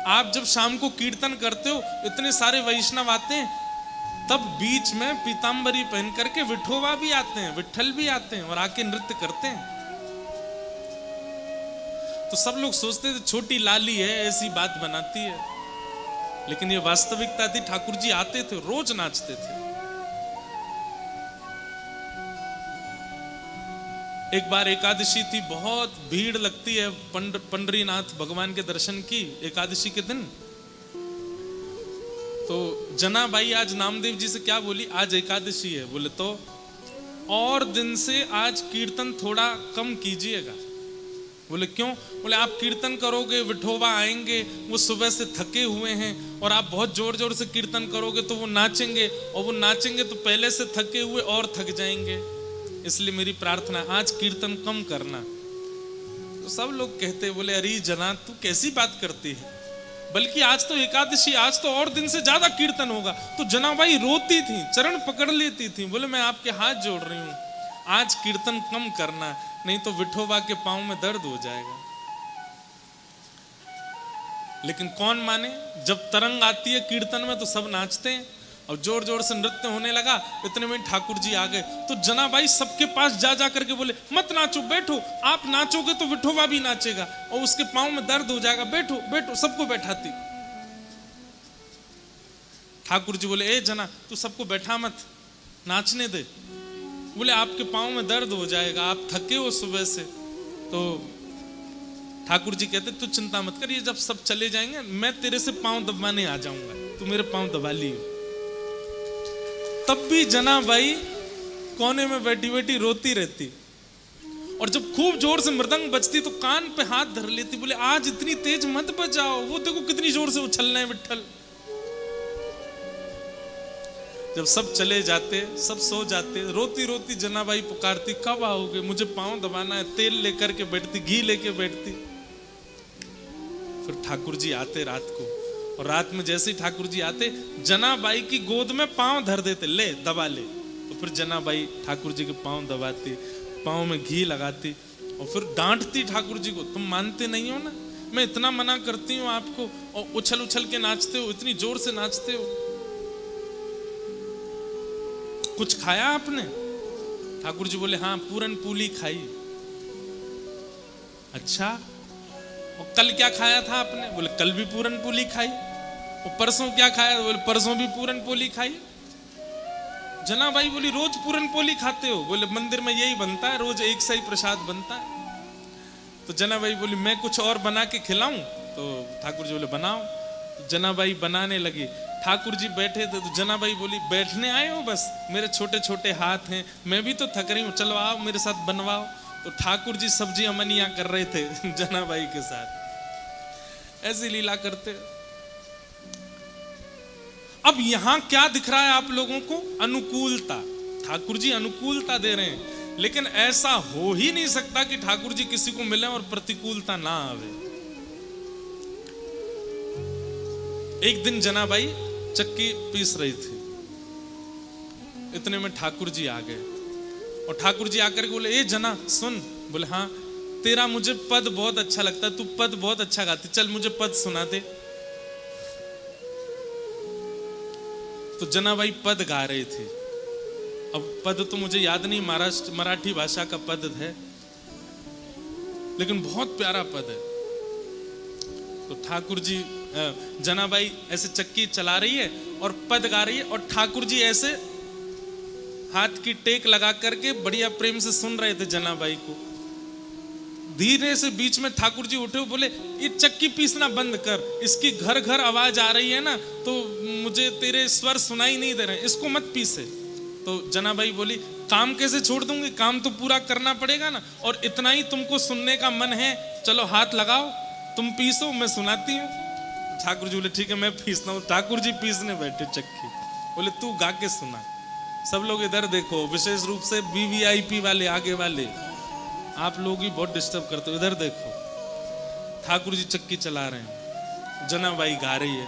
आप जब शाम को कीर्तन करते हो इतने सारे वैष्णव आते हैं, तब बीच में पीतांबरी पहन करके विठोबा भी आते हैं, विठल भी आते हैं और आके नृत्य करते हैं। तो सब लोग सोचते थे छोटी लाली है ऐसी बात बनाती है, लेकिन ये वास्तविकता थी। ठाकुर जी आते थे, रोज नाचते थे। एक बार एकादशी थी, बहुत भीड़ लगती है पंडरीनाथ भगवान के दर्शन की एकादशी के दिन। तो जनाबाई आज नामदेव जी से क्या बोली, आज एकादशी है, बोले तो और दिन से आज कीर्तन थोड़ा कम कीजिएगा। बोले क्यों? बोले आप कीर्तन करोगे, विठोबा आएंगे, वो सुबह से थके हुए हैं, और आप बहुत जोर जोर से कीर्तन करोगे तो वो नाचेंगे, और वो नाचेंगे तो पहले से थके हुए और थक जाएंगे। इसलिए मेरी प्रार्थना आज कीर्तन कम करना। तो सब लोग कहते, बोले अरे जना तू कैसी बात करती है, बल्कि आज तो एकादशी, आज तो और दिन से ज्यादा कीर्तन होगा। तो जनाबाई रोती थी, चरण पकड़ लेती थी, बोले मैं आपके हाथ जोड़ रही हूं, आज कीर्तन कम करना, नहीं तो विठोबा के पांव में दर्द हो जाएगा। लेकिन कौन माने, जब तरंग आती है कीर्तन में तो सब नाचते हैं और जोर जोर से नृत्य होने लगा। इतने में ठाकुर जी आ गए, तो जनाबाई सबके पास जा जा करके बोले मत नाचो, बैठो, आप नाचोगे तो विठोबा भी नाचेगा और उसके पांव में दर्द हो जाएगा, बैठो बैठो, सबको बैठाती। ठाकुर जी बोले ए जना तू सबको बैठा मत, नाचने दे। बोले आपके पांव में दर्द हो जाएगा, आप थके हो सुबह से, तो ठाकुर जी कहते तू चिंता मत कर, ये जब सब चले जाएंगे मैं तेरे से पांव दबाने आ जाऊंगा, तू मेरे पांव दबा लियो। तब भी जनाबाई कोने में बैठी बैठी रोती रहती, और जब खूब जोर से मृदंग बजती तो कान पे हाथ धर लेती, बोले आज इतनी तेज मत बजाओ, वो देखो कितनी जोर से उछल रहे हैं विट्ठल। जब सब चले जाते, सब सो जाते, रोती रोती जनाबाई पुकारती कब आओगे, मुझे पांव दबाना है। तेल लेकर के बैठती, घी लेके बैठती। फिर ठाकुर जी आते रात को, और रात में जैसे ही ठाकुर जी आते जनाबाई की गोद में पांव धर देते, ले दबा ले। तो फिर जनाबाई ठाकुर जी के पांव दबाती, पांव में घी लगाती, और फिर डांटती ठाकुर जी को, तुम मानते नहीं हो ना, मैं इतना मना करती हूँ आपको और उछल उछल के नाचते हो, इतनी जोर से नाचते हो। कुछ खाया आपने? ठाकुर जी बोले हाँ पूरन पूली खाई। अच्छा, और कल क्या खाया था आपने? बोले कल भी पूरन पूली खाई। और परसों क्या खाया? बोले परसों भी पूरन पोली खाई। जनाबाई बोली रोज पूरन पोली खाते हो? बोले मंदिर में यही बनता है, रोज एक सा ही प्रसाद बनता है। तो जनाबाई बोली मैं कुछ और बना के खिलाऊं? तो ठाकुर जी बोले बनाओ। तो जनाबाई बनाने लगी। ठाकुर जी बैठे थे तो जनाबाई बोली बैठने आए हो बस, मेरे छोटे छोटे हाथ हैं, मैं भी तो थक रही हूँ, चलो आओ मेरे साथ बनवाओ। तो ठाकुर जी सब्जी अमनिया कर रहे थे जनाबाई के साथ, ऐसी लीला करते। अब यहां क्या दिख रहा है आप लोगों को? अनुकूलता। ठाकुर जी अनुकूलता दे रहे हैं, लेकिन ऐसा हो ही नहीं सकता कि ठाकुर जी किसी को मिले और प्रतिकूलता ना आवे। एक दिन जनाबाई चक्की पीस रही थी, इतने में ठाकुर जी आ गए, और ठाकुर जी आकर के बोले ए जना सुन। बोले हाँ, तेरा मुझे पद बहुत अच्छा लगता है, तू पद बहुत अच्छा गाती, चल मुझे पद सुना दे। तो जनाबाई पद गा रही थी। अब पद तो मुझे याद नहीं, मराठी भाषा का पद है, लेकिन बहुत प्यारा पद है। तो ठाकुर जी जनाबाई ऐसे चक्की चला रही है और पद गा रही है, और ठाकुर जी ऐसे हाथ की टेक लगा करके बढ़िया प्रेम से सुन रहे थे जनाबाई को। धीरे से बीच में ठाकुर जी उठे, बोले ये चक्की पीसना बंद कर, इसकी घर घर आवाज आ रही है ना, तो मुझे तेरे स्वर सुनाई नहीं दे रहे, इसको मत पीसे। तो जनाबाई बोली काम कैसे छोड़ दूंगी, काम तो पूरा करना पड़ेगा ना, और इतना ही तुमको सुनने का मन है, चलो हाथ लगाओ, तुम पीसो, मैं सुनाती हूँ। ठाकुर जी बोले ठीक है मैं पीसता हूँ। ठाकुर जी पीसने बैठे चक्की, बोले तू गा के सुना। सब लोग इधर देखो, विशेष रूप से VVIP वाले, आगे वाले, आप लोग ही बहुत डिस्टर्ब करते हो, इधर देखो। ठाकुर जी चक्की चला रहे हैं, जनाबाई गा रही है।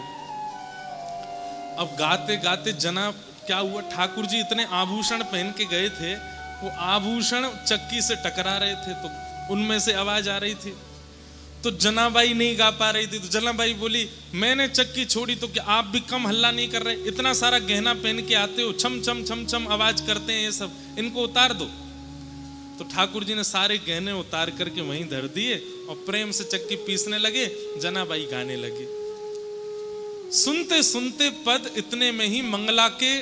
अब गाते गाते जना क्या हुआ, ठाकुर जी इतने आभूषण पहन के गए थे, वो आभूषण चक्की से टकरा रहे थे, तो उनमें से आवाज आ रही थी। तो जनाबाई नहीं गा पा रही थी, तो जनाबाई बोली मैंने चक्की छोड़ी तो क्या आप भी कम हल्ला नहीं कर रहे? इतना सारा गहना पहन के आते हो, छम छम छम छम आवाज करते हैं ये सब, इनको उतार दो। तो ठाकुर जी ने सारे गहने उतार करके वहीं धर दिए और प्रेम से चक्की पीसने लगे, जनाबाई गाने लगी। सुनते सुनते पद, इतने में ही मंगला के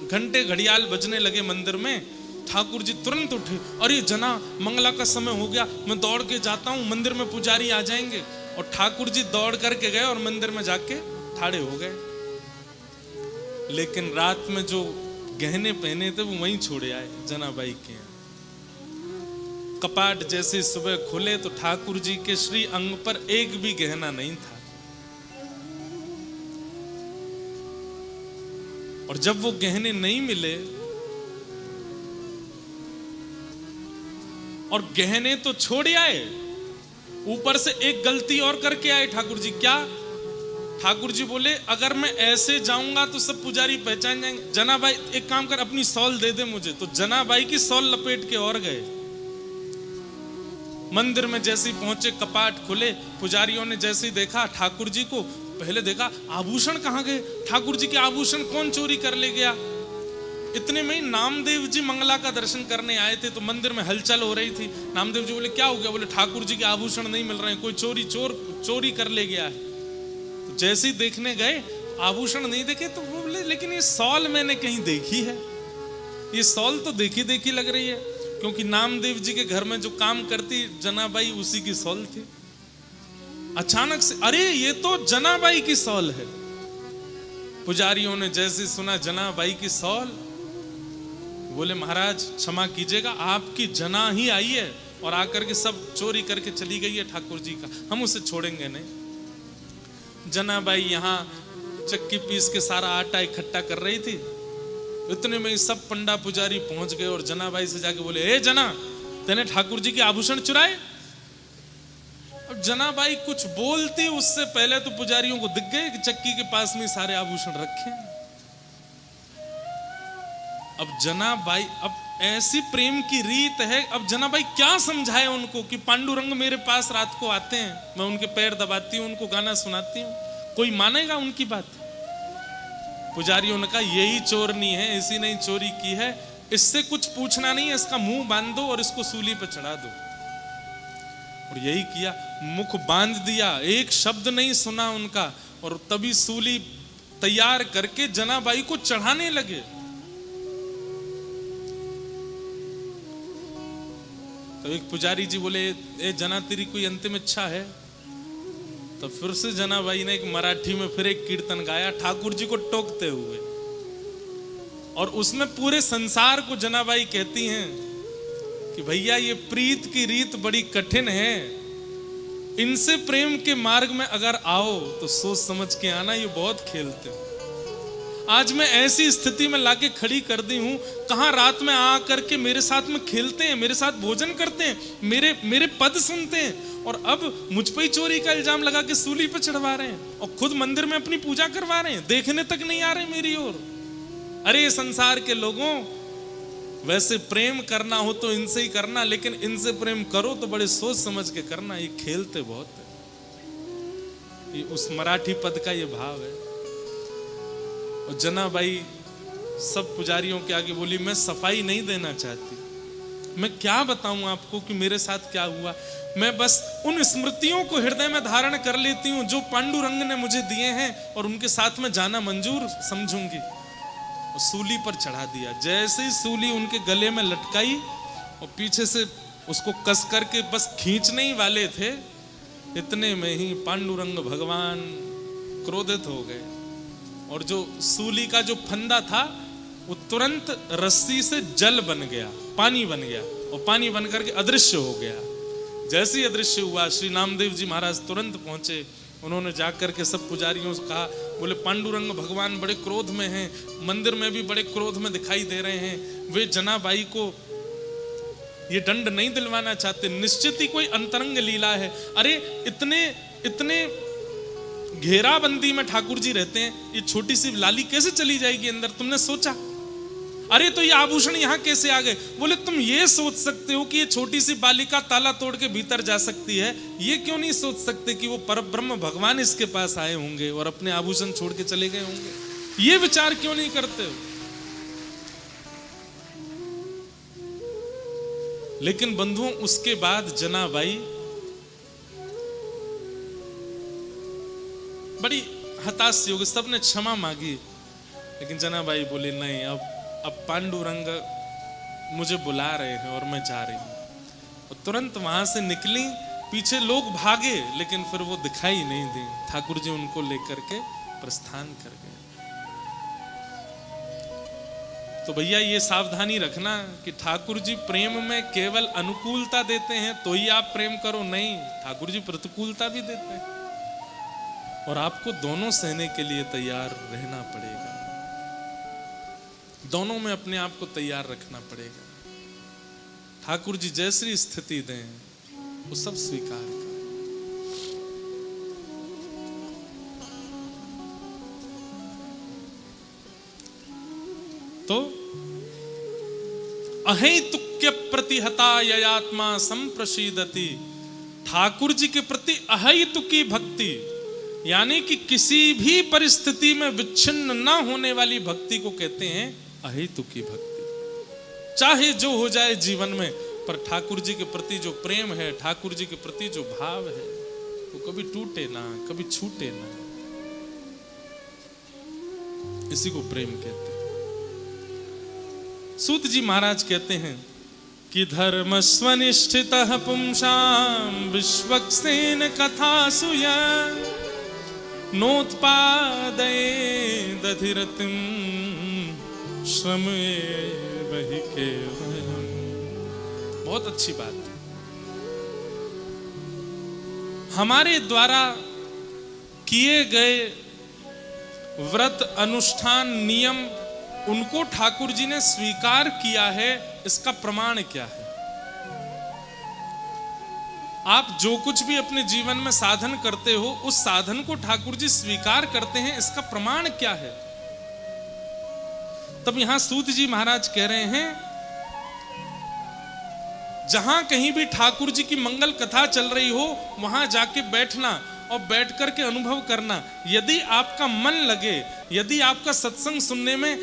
घंटे घड़ियाल बजने लगे मंदिर में। ठाकुर जी तुरंत उठे, अरे जना मंगला का समय हो गया, मैं दौड़ के जाता हूँ, मंदिर में पुजारी आ जाएंगे। और ठाकुर जी दौड़ करके गए और मंदिर में जाके ठाड़े हो गए। लेकिन रात में जो गहने पहने थे वो वहीं छोड़े आए जनाबाई के। कपाट जैसे सुबह खुले तो ठाकुर जी के श्री अंग पर एक भी गहना नहीं था। और जब वो गहने नहीं मिले, और गहने तो छोड़ आए, ऊपर से एक गलती और करके आए ठाकुर जी। क्या? ठाकुर जी बोले अगर मैं ऐसे जाऊंगा तो सब पुजारी पहचान जाएंगे, जनाबाई एक काम कर अपनी सॉल दे दे मुझे। तो जनाबाई की सॉल लपेट के और गए। मंदिर में जैसे ही पहुंचे, कपाट खुले, पुजारियों ने जैसे ही देखा ठाकुर जी को, पहले देखा आभूषण कहां गए, ठाकुर जी के आभूषण कौन चोरी कर ले गया। इतने में ही नामदेव जी मंगला का दर्शन करने आए थे, तो मंदिर में हलचल हो रही थी। नामदेव जी बोले क्या हो गया? बोले ठाकुर जी के आभूषण नहीं मिल रहे हैं, कोई चोरी कर ले गया है। तो जैसे ही देखने गए, आभूषण नहीं देखे, तो बोले लेकिन ये सॉल मैंने कहीं देखी है, ये सॉल तो देखी देखी लग रही है। क्योंकि नामदेव जी के घर में जो काम करती जनाबाई उसी की सौल थी। अचानक से अरे ये तो जनाबाई की सौल है। पुजारियों ने जैसे सुना जनाबाई की सौल, बोले महाराज क्षमा कीजिएगा, आपकी जना ही आई है और आकर के सब चोरी करके चली गई है ठाकुर जी का, हम उसे छोड़ेंगे नहीं। जनाबाई यहाँ चक्की पीस के सारा आटा इकट्ठा कर रही थी, इतने में सब पंडा पुजारी पहुंच गए और जनाबाई से जाके बोले, ए जना, तेने ठाकुर जी के आभूषण चुराए? अब जनाबाई कुछ बोलती उससे पहले तो पुजारियों को दिख गए कि चक्की के पास में सारे आभूषण रखे। अब जनाबाई, अब ऐसी प्रेम की रीत है, अब जनाबाई क्या समझाए उनको कि पांडुरंग मेरे पास रात को आते हैं, मैं उनके पैर दबाती हूं, उनको गाना सुनाती हूं, कोई मानेगा उनकी बात? पुजारियों ने कहा यही चोरनी है, इसी ने चोरी की है, इससे कुछ पूछना नहीं है, इसका मुंह बांध दो और इसको सूली पर चढ़ा दो। और यही किया, मुख बांध दिया, एक शब्द नहीं सुना उनका, और तभी सूली तैयार करके जनाबाई को चढ़ाने लगे। तो एक पुजारी जी बोले, ए जना तेरी कोई अंतिम इच्छा है? तो फिर से जनाबाई ने एक मराठी में फिर एक कीर्तन गाया ठाकुर जी को टोकते हुए, और उसमें पूरे संसार को जनाबाई कहती हैं कि भैया ये प्रीत की रीत बड़ी कठिन है, इनसे प्रेम के मार्ग में अगर आओ तो सोच समझ के आना, ये बहुत खेलते हो। आज मैं ऐसी स्थिति में लाके खड़ी कर दी हूं, कहां रात में आ करके मेरे साथ में खेलते हैं, मेरे साथ भोजन करते हैं, मेरे पद सुनते हैं, और अब मुझ पे ही चोरी का इल्जाम लगा के सूली पे चढ़वा रहे हैं, और खुद मंदिर में अपनी पूजा करवा रहे हैं, देखने तक नहीं आ रहे मेरी ओर। अरे संसार के लोगों, वैसे प्रेम करना हो तो इनसे ही करना, लेकिन इनसे प्रेम करो तो बड़े सोच समझ के करना, ये खेलते बहुत है। ये उस मराठी पद का ये भाव है। और जनाबाई सब पुजारियों के आगे बोली, मैं सफाई नहीं देना चाहती, मैं क्या बताऊं आपको कि मेरे साथ क्या हुआ, मैं बस उन स्मृतियों को हृदय में धारण कर लेती हूं जो पांडुरंग ने मुझे दिए हैं, और उनके साथ में जाना मंजूर समझूंगी। और सूली पर चढ़ा दिया। जैसे ही सूली उनके गले में लटकाई और पीछे से उसको कस करके बस खींचने ही वाले थे, इतने में ही पांडुरंग भगवान क्रोधित हो गए, और जो सूली का जो फंदा था वो तुरंत रस्सी से जल बन गया, पानी बन गया, और पानी बन करके अदृश्य हो गया। जैसे ही अदृश्य हुआ, श्री नामदेव जी महाराज तुरंत पहुंचे। उन्होंने जाकर के सब पुजारियों से कहा, बोले पांडुरंग भगवान बड़े क्रोध में हैं, मंदिर में भी बड़े क्रोध में दिखाई दे रहे हैं, वे जनाबाई को ये दंड नहीं दिलवाना चाहते, निश्चित ही कोई अंतरंग लीला है। अरे इतने इतने घेराबंदी में ठाकुर जी रहते हैं, ये छोटी सी लाली कैसे चली जाएगी अंदर, तुमने सोचा? अरे तो ये आभूषण यहाँ कैसे आ गए? बोले तुम ये सोच सकते हो कि ये छोटी सी बालिका ताला तोड़ के भीतर जा सकती है, ये क्यों नहीं सोच सकते कि वो परब्रह्म भगवान इसके पास आए होंगे और अपने आभूषण छोड़ के चले गए होंगे? ये विचार क्यों नहीं करते हो? लेकिन बंधुओं, उसके बाद जनाबाई बड़ी हताश होगी, सबने क्षमा मांगी, लेकिन जनाबाई बोली नहीं, अब पांडुरंग मुझे बुला रहे हैं और मैं जा रही हूं। और तुरंत वहां से निकली, पीछे लोग भागे, लेकिन फिर वो दिखाई नहीं दी। ठाकुर जी उनको लेकर के प्रस्थान कर गए। तो भैया ये सावधानी रखना कि ठाकुर जी प्रेम में केवल अनुकूलता देते हैं तो ही आप प्रेम करो, नहीं, ठाकुर जी प्रतिकूलता भी देते हैं, और आपको दोनों सहने के लिए तैयार रहना पड़ेगा, दोनों में अपने आप को तैयार रखना पड़ेगा। ठाकुर जी जैसी स्थिति दें वो सब स्वीकार कर। तो अहैतुक्य प्रतिहता ययात्मा संप्रसीदति, ठाकुर जी के प्रति अहैतुकी भक्ति, यानी कि किसी भी परिस्थिति में विच्छिन्न न होने वाली भक्ति को कहते हैं अहेतुकी भक्ति। चाहे जो हो जाए जीवन में, पर ठाकुर जी के प्रति जो प्रेम है, ठाकुर जी के प्रति जो भाव है, वो कभी टूटे ना, कभी छूटे ना। इसी को प्रेम कहते हैं। सूत जी महाराज कहते हैं कि धर्मस्वनिष्ठितः पुंसां विश्वक्सेन कथासु नोत्पादयेदधिरतिं श्रमेव हि केवलम्। बहुत अच्छी बात। हमारे द्वारा किए गए व्रत अनुष्ठान नियम उनको ठाकुर जी ने स्वीकार किया है, इसका प्रमाण क्या है? आप जो कुछ भी अपने जीवन में साधन करते हो, उस साधन को ठाकुर जी स्वीकार करते हैं, इसका प्रमाण क्या है? तब यहां सूत जी महाराज कह रहे हैं, जहां कहीं भी ठाकुर जी की मंगल कथा चल रही हो, वहां जाके बैठना और बैठ कर के अनुभव करना। यदि आपका मन लगे, यदि आपका सत्संग सुनने में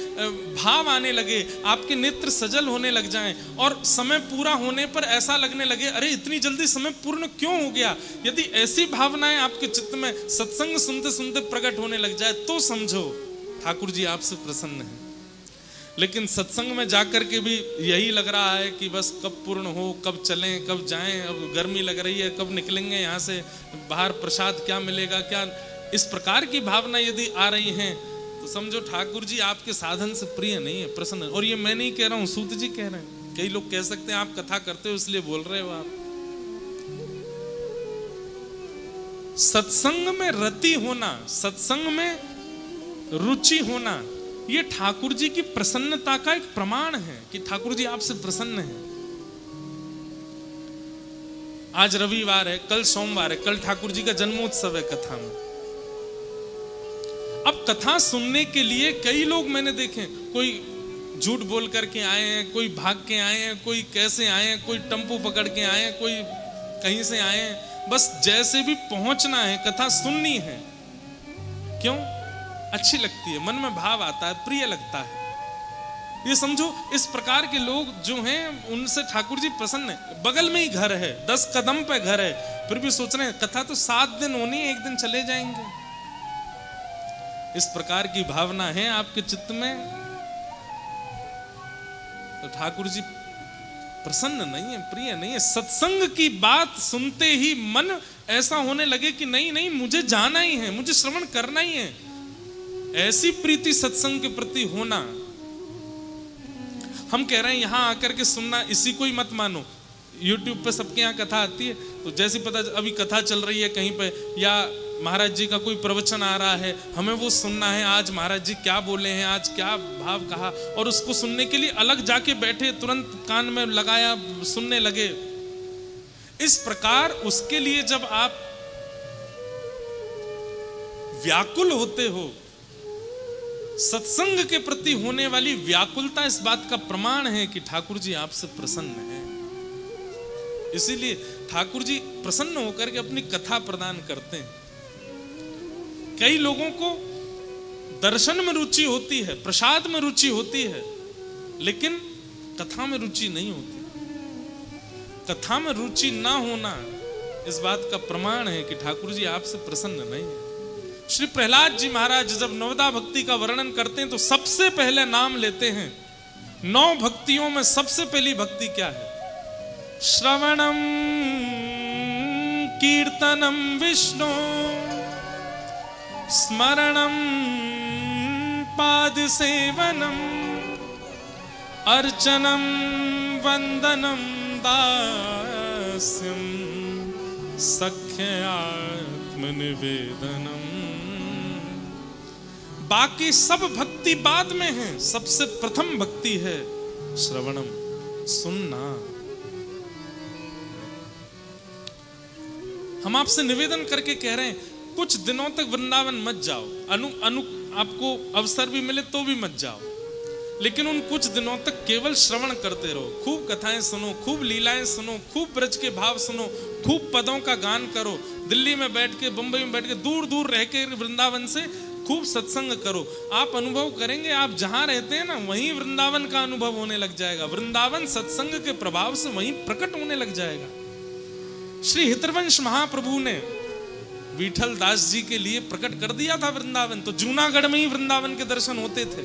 भाव आने लगे, आपके नेत्र सजल होने लग जाएं और समय पूरा होने पर ऐसा लगने लगे अरे इतनी जल्दी समय पूर्ण क्यों हो गया, यदि ऐसी भावनाएं आपके चित्त में सत्संग सुनते सुनते प्रकट होने लग जाए, तो समझो ठाकुर जी आपसे प्रसन्न हैं। लेकिन सत्संग में जाकर के भी यही लग रहा है कि बस कब पूर्ण हो, कब चलें, कब जाएं, अब गर्मी लग रही है, कब निकलेंगे यहाँ से, बाहर प्रसाद क्या मिलेगा, क्या, इस प्रकार की भावना यदि आ रही हैं तो समझो ठाकुर जी आपके साधन से प्रिय नहीं है, प्रसन्न। और ये मैं नहीं कह रहा हूँ, सूत जी कह रहे हैं। कई लोग कह सकते हैं आप कथा करते हो इसलिए बोल रहे हो। आप सत्संग में रति होना, सत्संग में रुचि होना, ये ठाकुर जी की प्रसन्नता का एक प्रमाण है कि ठाकुर जी आपसे प्रसन्न हैं। आज रविवार है, कल सोमवार है, कल ठाकुर जी का जन्मोत्सव है कथा में। अब कथा सुनने के लिए कई लोग मैंने देखे, कोई झूठ बोल करके आए हैं, कोई भाग के आए हैं, कोई कैसे आए हैं, कोई टेम्पो पकड़ के आए हैं, कोई कहीं से आए हैं, बस जैसे भी पहुंचना है, कथा सुननी है। क्यों? अच्छी लगती है, मन में भाव आता है, प्रिय लगता है। ये समझो इस प्रकार के लोग जो हैं उनसे ठाकुर जी प्रसन्न है। बगल में ही घर है, 10 कदम पे घर है, फिर भी सोच रहे हैं कथा तो 7 दिन होनी है, एक दिन चले जाएंगे। इस प्रकार की भावना है आपके चित्त में, तो ठाकुर जी प्रसन्न नहीं है, प्रिय नहीं है। सत्संग की बात सुनते ही मन ऐसा होने लगे कि नहीं नहीं मुझे जाना ही है, मुझे श्रवण करना ही है। ऐसी प्रीति सत्संग के प्रति होना। हम कह रहे हैं यहां आकर के सुनना, इसी को ही मत मानो। YouTube पे सबके यहाँ कथा आती है, तो जैसी पता अभी कथा चल रही है कहीं पे, या महाराज जी का कोई प्रवचन आ रहा है, हमें वो सुनना है, आज महाराज जी क्या बोले हैं, आज क्या भाव कहा, और उसको सुनने के लिए अलग जाके बैठे, तुरंत कान में लगाया, सुनने लगे। इस प्रकार उसके लिए जब आप व्याकुल होते हो, सत्संग के प्रति होने वाली व्याकुलता इस बात का प्रमाण है कि ठाकुर जी आपसे प्रसन्न हैं। इसीलिए ठाकुर जी प्रसन्न होकर के अपनी कथा प्रदान करते हैं। कई लोगों को दर्शन में रुचि होती है, प्रसाद में रुचि होती है, लेकिन कथा में रुचि नहीं होती। कथा में रुचि ना होना इस बात का प्रमाण है कि ठाकुर जी आपसे प्रसन्न नहीं है। श्री प्रहलाद जी महाराज जब नवदा भक्ति का वर्णन करते हैं तो सबसे पहले नाम लेते हैं, 9 भक्तियों में सबसे पहली भक्ति क्या है? श्रवणम कीर्तनम विष्णु स्मरणम पाद सेवनम अर्चनम वंदनम दास्यम सख्यात्मनिवेदनम। बाकी सब भक्ति बाद में है, सबसे प्रथम भक्ति है श्रवणम, सुनना। हम आपसे निवेदन करके कह रहे हैं कुछ दिनों तक वृंदावन मत जाओ, आपको अवसर भी मिले तो भी मत जाओ, लेकिन उन कुछ दिनों तक केवल श्रवण करते रहो। खूब कथाएं सुनो, खूब लीलाएं सुनो, खूब ब्रज के भाव सुनो, खूब पदों का गान करो। दिल्ली में बैठ के, बंबई में बैठ के, दूर दूर रह के वृंदावन से खूब सत्संग करो। आप अनुभव करेंगे, आप जहां रहते हैं ना वहीं वृंदावन का अनुभव होने लग जाएगा। वृंदावन सत्संग के प्रभाव से वहीं प्रकट होने लग जाएगा। श्री हितवंश महाप्रभु ने विठल दास जी के लिए प्रकट कर दिया था वृंदावन, तो जूनागढ़ में ही वृंदावन के दर्शन होते थे।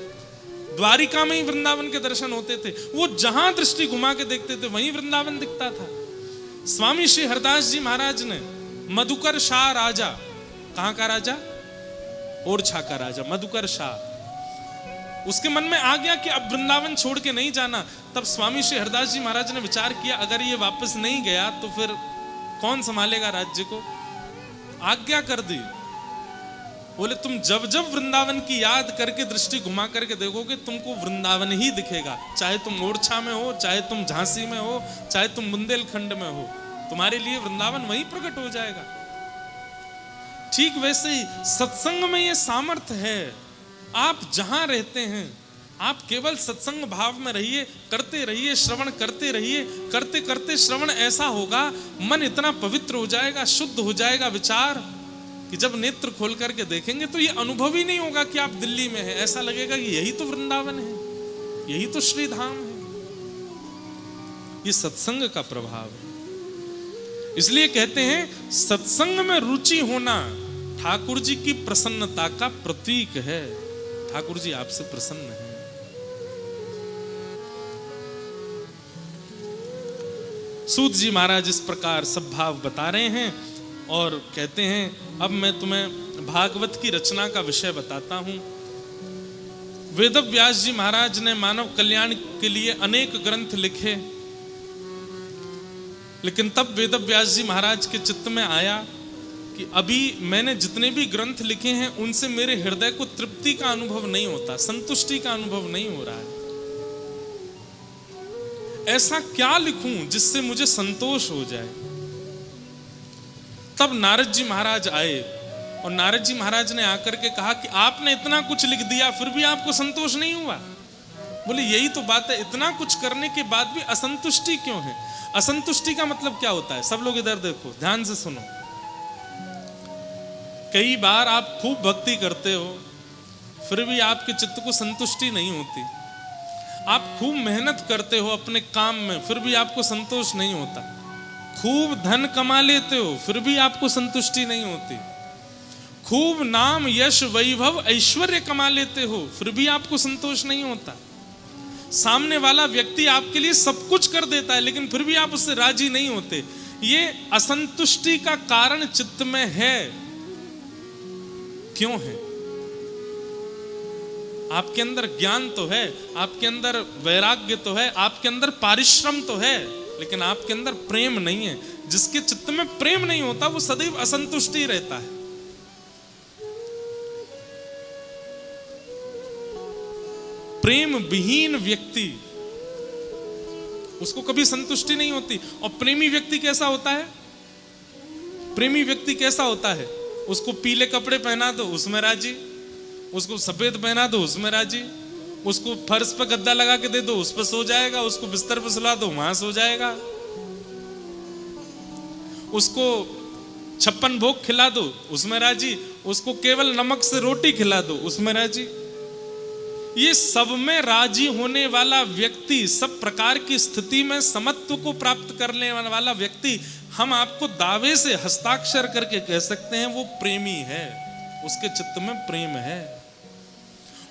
द्वारिका में ही वृंदावन के दर्शन होते थे। वो जहां दृष्टि घुमा के देखते थे वहीं वृंदावन दिखता था। स्वामी श्री हरदास जी महाराज ने मधुकर शाह राजा, कहां का राजा? ओरछा का राजा मधुकर शाह, उसके मन में आ गया कि अब वृंदावन छोड़ के नहीं जाना। तब स्वामी श्री हरदास जी महाराज ने विचार किया, अगर ये वापस नहीं गया तो फिर कौन संभालेगा राज्य को? आज्ञा कर दी, बोले तुम जब जब वृंदावन की याद करके दृष्टि घुमा करके देखोगे तुमको वृंदावन ही दिखेगा। चाहे तुम ओरछा में हो, चाहे तुम झांसी में हो, चाहे तुम बुंदेलखंड में हो, तुम्हारे लिए वृंदावन वहीं प्रकट हो जाएगा। ठीक वैसे ही सत्संग में ये सामर्थ्य है। आप जहां रहते हैं आप केवल सत्संग भाव में रहिए, करते रहिए, श्रवण करते रहिए। करते करते श्रवण ऐसा होगा, मन इतना पवित्र हो जाएगा, शुद्ध हो जाएगा विचार, कि जब नेत्र खोल करके देखेंगे तो ये अनुभव ही नहीं होगा कि आप दिल्ली में हैं। ऐसा लगेगा कि यही तो वृंदावन है, यही तो श्री धाम है। ये सत्संग का प्रभाव है। इसलिए कहते हैं सत्संग में रुचि होना ठाकुर जी की प्रसन्नता का प्रतीक है। ठाकुर जी आपसे प्रसन्न हैं। सूत जी महाराज इस प्रकार सब भाव बता रहे हैं और कहते हैं अब मैं तुम्हें भागवत की रचना का विषय बताता हूं। वेदव्यास जी महाराज ने मानव कल्याण के लिए अनेक ग्रंथ लिखे, लेकिन तब वेदव्यास जी महाराज के चित्त में आया कि अभी मैंने जितने भी ग्रंथ लिखे हैं उनसे मेरे हृदय को तृप्ति का अनुभव नहीं होता, संतुष्टि का अनुभव नहीं हो रहा है। ऐसा क्या लिखूं जिससे मुझे संतोष हो जाए। तब नारद जी महाराज आए और नारद जी महाराज ने आकर के कहा कि आपने इतना कुछ लिख दिया फिर भी आपको संतोष नहीं हुआ। बोले यही तो बात है, इतना कुछ करने के बाद भी असंतुष्टि क्यों है? असंतुष्टि का मतलब क्या होता है? सब लोग इधर देखो, ध्यान से सुनो। कई बार आप खूब भक्ति करते हो फिर भी आपके चित्त को संतुष्टि नहीं होती। आप खूब मेहनत करते हो अपने काम में फिर भी आपको संतोष नहीं होता। खूब धन कमा लेते हो फिर भी आपको संतुष्टि नहीं होती। खूब नाम यश वैभव ऐश्वर्य कमा लेते हो फिर भी आपको संतोष नहीं होता। सामने वाला व्यक्ति आपके लिए सब कुछ कर देता है लेकिन फिर भी आप उससे राजी नहीं होते। ये असंतुष्टि का कारण चित्त में है। क्यों है? आपके अंदर ज्ञान तो है, आपके अंदर वैराग्य तो है, आपके अंदर पारिश्रम तो है, लेकिन आपके अंदर प्रेम नहीं है। जिसके चित्त में प्रेम नहीं होता वो सदैव असंतुष्टि रहता है। प्रेम विहीन व्यक्ति, उसको कभी संतुष्टि नहीं होती। और प्रेमी व्यक्ति कैसा होता है? प्रेमी व्यक्ति कैसा होता है? उसको पीले कपड़े पहना दो उसमें राजी, उसको सफेद पहना दो उसमें राजी, उसको फर्श पर गद्दा लगा के दे दो उस पर सो जाएगा, उसको बिस्तर पर सुला दो वहां सो जाएगा, उसको 56 भोग खिला दो उसमें राजी, उसको केवल नमक से रोटी खिला दो उसमें राजी। ये सब में राजी होने वाला व्यक्ति, सब प्रकार की स्थिति में समत्व को प्राप्त करने वाला व्यक्ति, हम आपको दावे से हस्ताक्षर करके कह सकते हैं वो प्रेमी है, उसके चित्त में प्रेम है।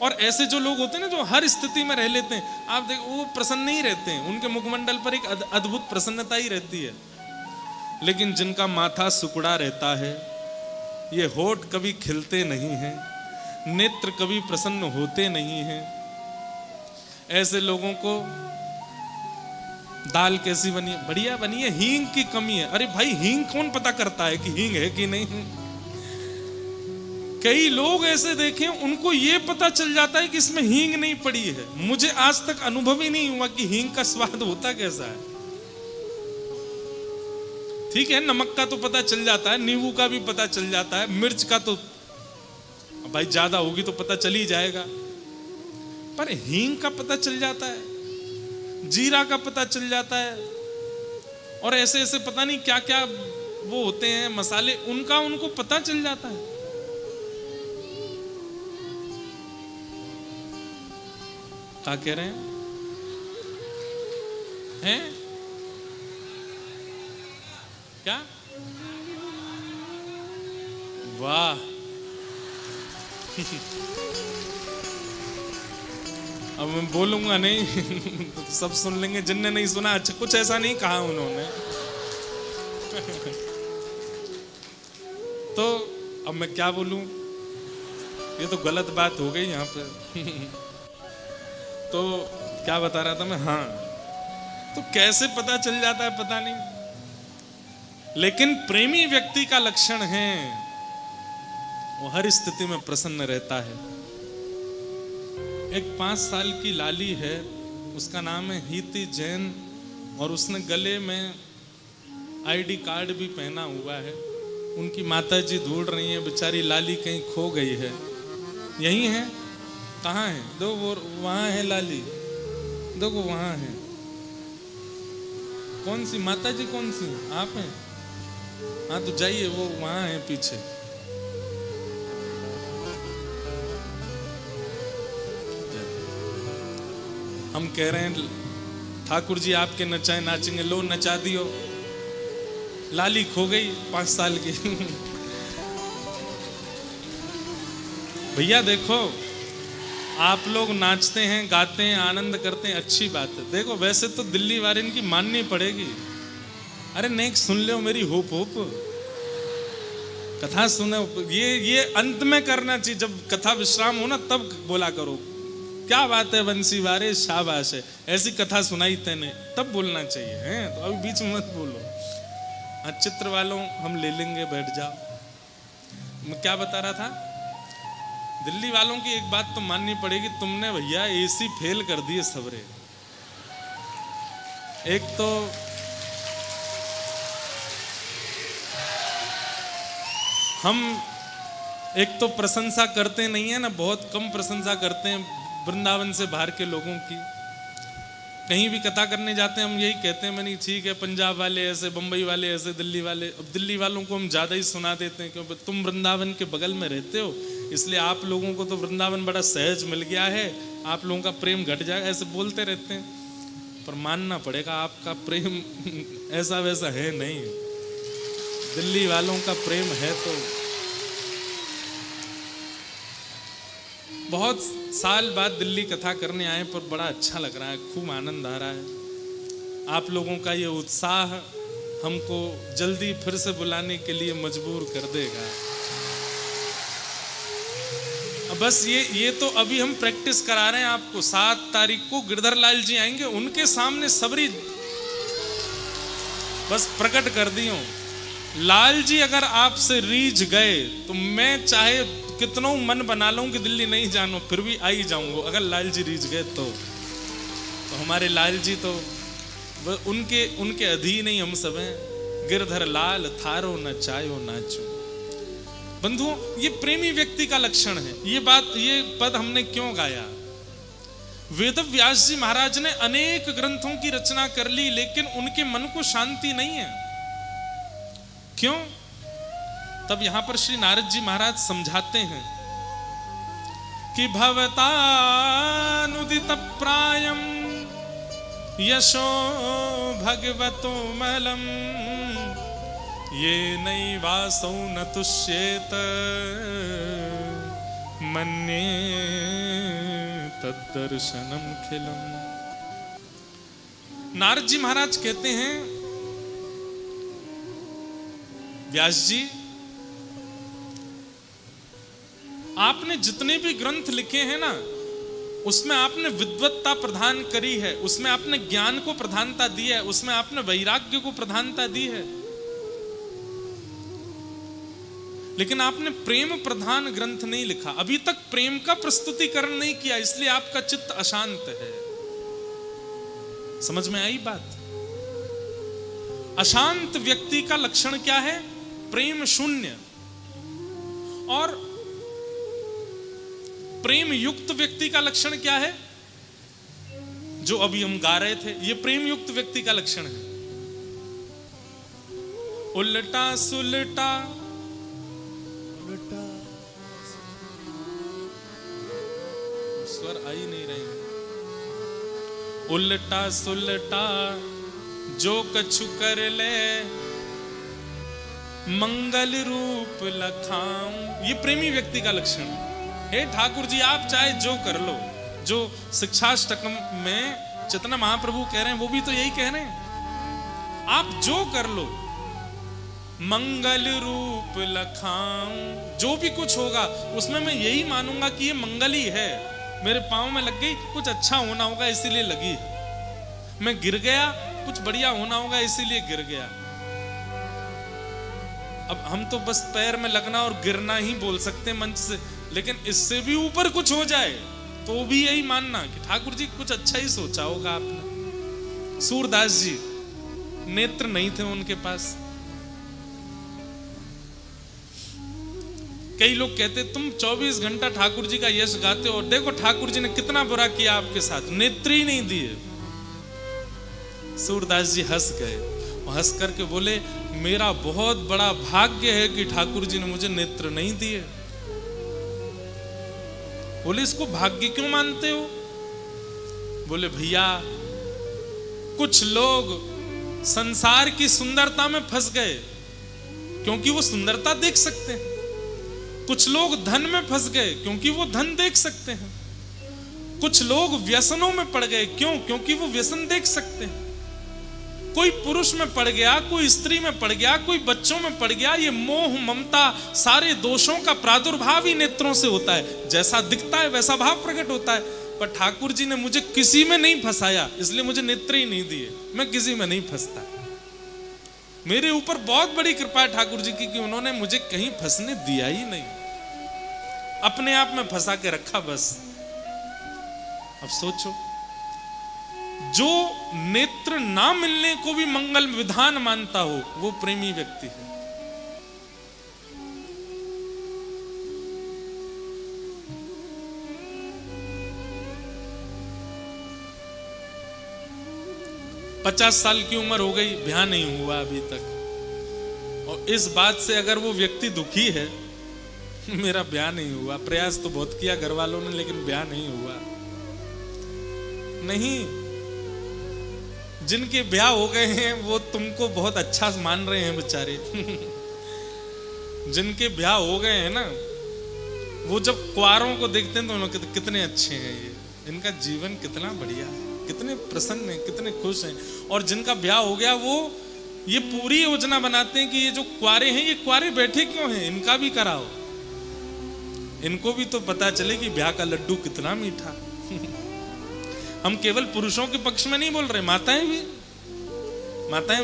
और ऐसे जो लोग होते हैं ना जो हर स्थिति में रह लेते हैं, आप देखो वो प्रसन्न नहीं रहते हैं, उनके मुखमंडल पर एक अद्भुत प्रसन्नता ही रहती है। लेकिन जिनका माथा सुकुड़ा रहता है, ये होठ कभी खिलते नहीं हैं, नेत्र कभी प्रसन्न होते नहीं हैं, ऐसे लोगों को दाल कैसी बनी है? बढ़िया बनी है, हींग की कमी है। अरे भाई हींग कौन पता करता है कि हींग है कि नहीं? कई लोग ऐसे देखे उनको ये पता चल जाता है कि इसमें हींग नहीं पड़ी है। मुझे आज तक अनुभव ही नहीं हुआ कि हींग का स्वाद होता कैसा है। ठीक है, नमक का तो पता चल जाता है, नींबू का भी पता चल जाता है, मिर्च का तो भाई ज्यादा होगी तो पता चल ही जाएगा, पर हींग का पता चल जाता है, जीरा का पता चल जाता है, और ऐसे ऐसे पता नहीं क्या क्या वो होते हैं मसाले, उनका उनको पता चल जाता है। क्या कह रहे हैं? क्या? वाह अब मैं बोलूंगा नहीं तो सब सुन लेंगे, जिनने नहीं सुना। अच्छा, कुछ ऐसा नहीं कहा उन्होंने। तो अब मैं क्या बोलूं, ये तो गलत बात हो गई यहाँ पे। तो क्या बता रहा था मैं, हाँ, तो कैसे पता चल जाता है पता नहीं, लेकिन प्रेमी व्यक्ति का लक्षण है वो हर स्थिति में प्रसन्न रहता है। एक 5 साल की लाली है, उसका नाम है हीति जैन, और उसने गले में आईडी कार्ड भी पहना हुआ है। उनकी माताजी ढूंढ रही है, बेचारी लाली कहीं खो गई है। यही है, कहाँ है? दो वो वहां है लाली, देखो वहां है। कौन सी माताजी, कौन सी? आप हैं? हाँ तो जाइए, वो वहां है पीछे। हम कह रहे हैं ठाकुर जी आपके नचाए नाचेंगे, लो नचा दियो। लाली खो गई 5 साल की। भैया देखो, आप लोग नाचते हैं, गाते हैं, आनंद करते हैं, अच्छी बात है। देखो वैसे तो दिल्ली वाले इनकी माननी पड़ेगी। अरे नहीं, सुन लो मेरी होप होप कथा सुने। ये अंत में करना चाहिए, जब कथा विश्राम हो ना तब बोला करो, क्या बात है बंसी वारे, शाबाश है, ऐसी कथा सुनाई तेने, तब बोलना चाहिए हैं। तो अभी बीच में मत बोलो। हाँ, चित्र वालों हम ले लेंगे, बैठ जाओ। मैं क्या बता रहा था, दिल्ली वालों की एक बात तो माननी पड़ेगी, तुमने भैया एसी फेल कर दिए सबरे। एक तो हम एक तो प्रशंसा करते नहीं है ना, बहुत कम प्रशंसा करते हैं वृंदावन से बाहर के लोगों की। कहीं भी कथा करने जाते हैं हम यही कहते हैं, मैंने ठीक है पंजाब वाले ऐसे, बंबई वाले ऐसे, दिल्ली वाले। अब दिल्ली वालों को हम ज़्यादा ही सुना देते हैं, क्योंकि तुम वृंदावन के बगल में रहते हो, इसलिए आप लोगों को तो वृंदावन बड़ा सहज मिल गया है, आप लोगों का प्रेम घट जाएगा, ऐसे बोलते रहते हैं। पर मानना पड़ेगा आपका प्रेम ऐसा वैसा है नहीं। दिल्ली वालों का प्रेम है तो बहुत साल बाद दिल्ली कथा करने आए, पर बड़ा अच्छा लग रहा है, खूब आनंद आ रहा है। आप लोगों का ये उत्साह हमको जल्दी फिर से बुलाने के लिए मजबूर कर देगा। अब बस ये तो अभी हम प्रैक्टिस करा रहे हैं आपको। 7 तारीख को गिरधर लाल जी आएंगे, उनके सामने सबरी बस प्रकट कर दी हूं। लाल जी अगर आपसे रीझ गए तो मैं चाहे कितनों मन बना लूं कि दिल्ली नहीं जानो, फिर भी आ ही जाऊंगा अगर लाल जी रीझ गए तो हमारे लाल जी तो उनके अधीन ही हम सब हैं। गिरधर लाल थारो नचायो नाचो। बंधुओं, ये प्रेमी व्यक्ति का लक्षण है। ये पद हमने क्यों गाया? वेद व्यास जी महाराज ने अनेक ग्रंथों की रचना कर ली, लेकिन उनके मन को शांति नहीं है। क्यों? तब यहां पर श्री नारद जी महाराज समझाते हैं कि भवतानुदित प्रायम यशो भगवतो मलम ये नैवासौ न तुष्येत मन्ये तद्दर्शनम खिलम। नारद जी महाराज कहते हैं, व्यास जी आपने जितने भी ग्रंथ लिखे हैं ना, उसमें आपने विद्वत्ता प्रदान करी है, उसमें आपने ज्ञान को प्रधानता दी है, उसमें आपने वैराग्य को प्रधानता दी है, लेकिन आपने प्रेम प्रधान ग्रंथ नहीं लिखा। अभी तक प्रेम का प्रस्तुतिकरण नहीं किया, इसलिए आपका चित्त अशांत है। समझ में आई बात? अशांत व्यक्ति का लक्षण क्या है? प्रेम शून्य। और प्रेम युक्त व्यक्ति का लक्षण क्या है? जो अभी हम गा रहे थे, ये प्रेम युक्त व्यक्ति का लक्षण है। उल्टा सुलटा, उल्टा स्वर आ ही नहीं रहे। उल्टा सुलटा जो कछु कर ले मंगल रूप लखाऊं, ये प्रेमी व्यक्ति का लक्षण है। हे ठाकुर जी, आप चाहे जो कर लो, जो शिक्षाष्टकम में चैतन्य महाप्रभु कह रहे हैं वो भी तो यही कह रहे हैं, आप जो कर लो मंगल रूप लखाऊं, जो भी कुछ होगा उसमें मैं यही मानूंगा कि ये मंगल ही है, मेरे पांव में लग गई कुछ अच्छा होना होगा इसीलिए लगी है, मैं गिर गया कुछ बढ़िया होना होगा इसीलिए गिर गया। अब हम तो बस पैर में लगना और गिरना ही बोल सकते हैं मंच से, लेकिन इससे भी ऊपर कुछ हो जाए तो भी यही मानना कि ठाकुर जी कुछ अच्छा ही सोचा होगा आपने। सूरदास जी नेत्र नहीं थे उनके पास। कई लोग कहते तुम 24 घंटा ठाकुर जी का यश गाते हो और देखो ठाकुर जी ने कितना बुरा किया आपके साथ, नेत्र ही नहीं दिए। सूरदास जी हंस गए और हंस करके बोले मेरा बहुत बड़ा भाग्य है कि ठाकुर जी ने मुझे नेत्र नहीं दिए। बोले इसको भाग्य क्यों मानते हो? बोले भैया कुछ लोग संसार की सुंदरता में फंस गए क्योंकि वो सुंदरता देख सकते हैं, कुछ लोग धन में फंस गए क्योंकि वो धन देख सकते हैं, कुछ लोग व्यसनों में पड़ गए क्यों? क्योंकि वो व्यसन देख सकते हैं। कोई पुरुष में पड़ गया, कोई स्त्री में पड़ गया, कोई बच्चों में पड़ गया। ये मोह ममता सारे दोषों का प्रादुर्भाव ही नेत्रों से होता है, जैसा दिखता है वैसा भाव प्रकट होता है। पर ठाकुर जी ने मुझे किसी में नहीं फंसाया, इसलिए मुझे नेत्र ही नहीं दिए, मैं किसी में नहीं फंसता। मेरे ऊपर बहुत बड़ी कृपा है ठाकुर जी की कि उन्होंने मुझे कहीं फंसने दिया ही नहीं, अपने आप में फंसा के रखा बस। अब सोचो, जो नेत्र ना मिलने को भी मंगल विधान मानता हो वो प्रेमी व्यक्ति है। पचास साल की उम्र हो गई, ब्याह नहीं हुआ अभी तक, और इस बात से अगर वो व्यक्ति दुखी है मेरा ब्याह नहीं हुआ, प्रयास तो बहुत किया घर वालों ने लेकिन ब्याह नहीं हुआ। नहीं, जिनके ब्याह हो गए हैं वो तुमको बहुत अच्छा मान रहे हैं बेचारे। जिनके ब्याह हो गए हैं ना, वो जब कुंवारों को देखते हैं तो उन्होंने कितने अच्छे हैं, ये इनका जीवन कितना बढ़िया है, कितने प्रसन्न हैं, कितने खुश हैं। और जिनका ब्याह हो गया वो ये पूरी योजना बनाते हैं कि ये जो कुंवारे हैं ये कुंवारे बैठे क्यों हैं, इनका भी कराओ, इनको भी तो पता चले कि ब्याह का लड्डू कितना मीठा। हम केवल पुरुषों के पक्ष में नहीं बोल रहे, माताएं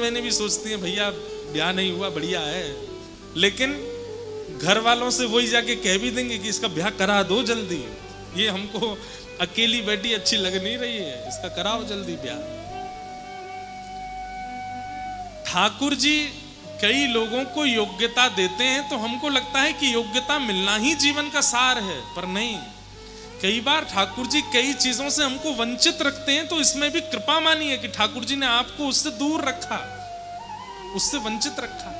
बहनें भी सोचती हैं भैया ब्याह नहीं हुआ बढ़िया है, लेकिन घर वालों से वही जाके कह भी देंगे कि इसका ब्याह करा दो जल्दी, ये हमको अकेली बेटी अच्छी लग नहीं रही है, इसका कराओ जल्दी ब्याह। ठाकुर जी कई लोगों को योग्यता देते हैं तो हमको लगता है कि योग्यता मिलना ही जीवन का सार है, पर नहीं। कई बार ठाकुर जी कई चीजों से हमको वंचित रखते हैं, तो इसमें भी कृपा मानिए कि ठाकुर जी ने आपको उससे दूर रखा, उससे वंचित रखा।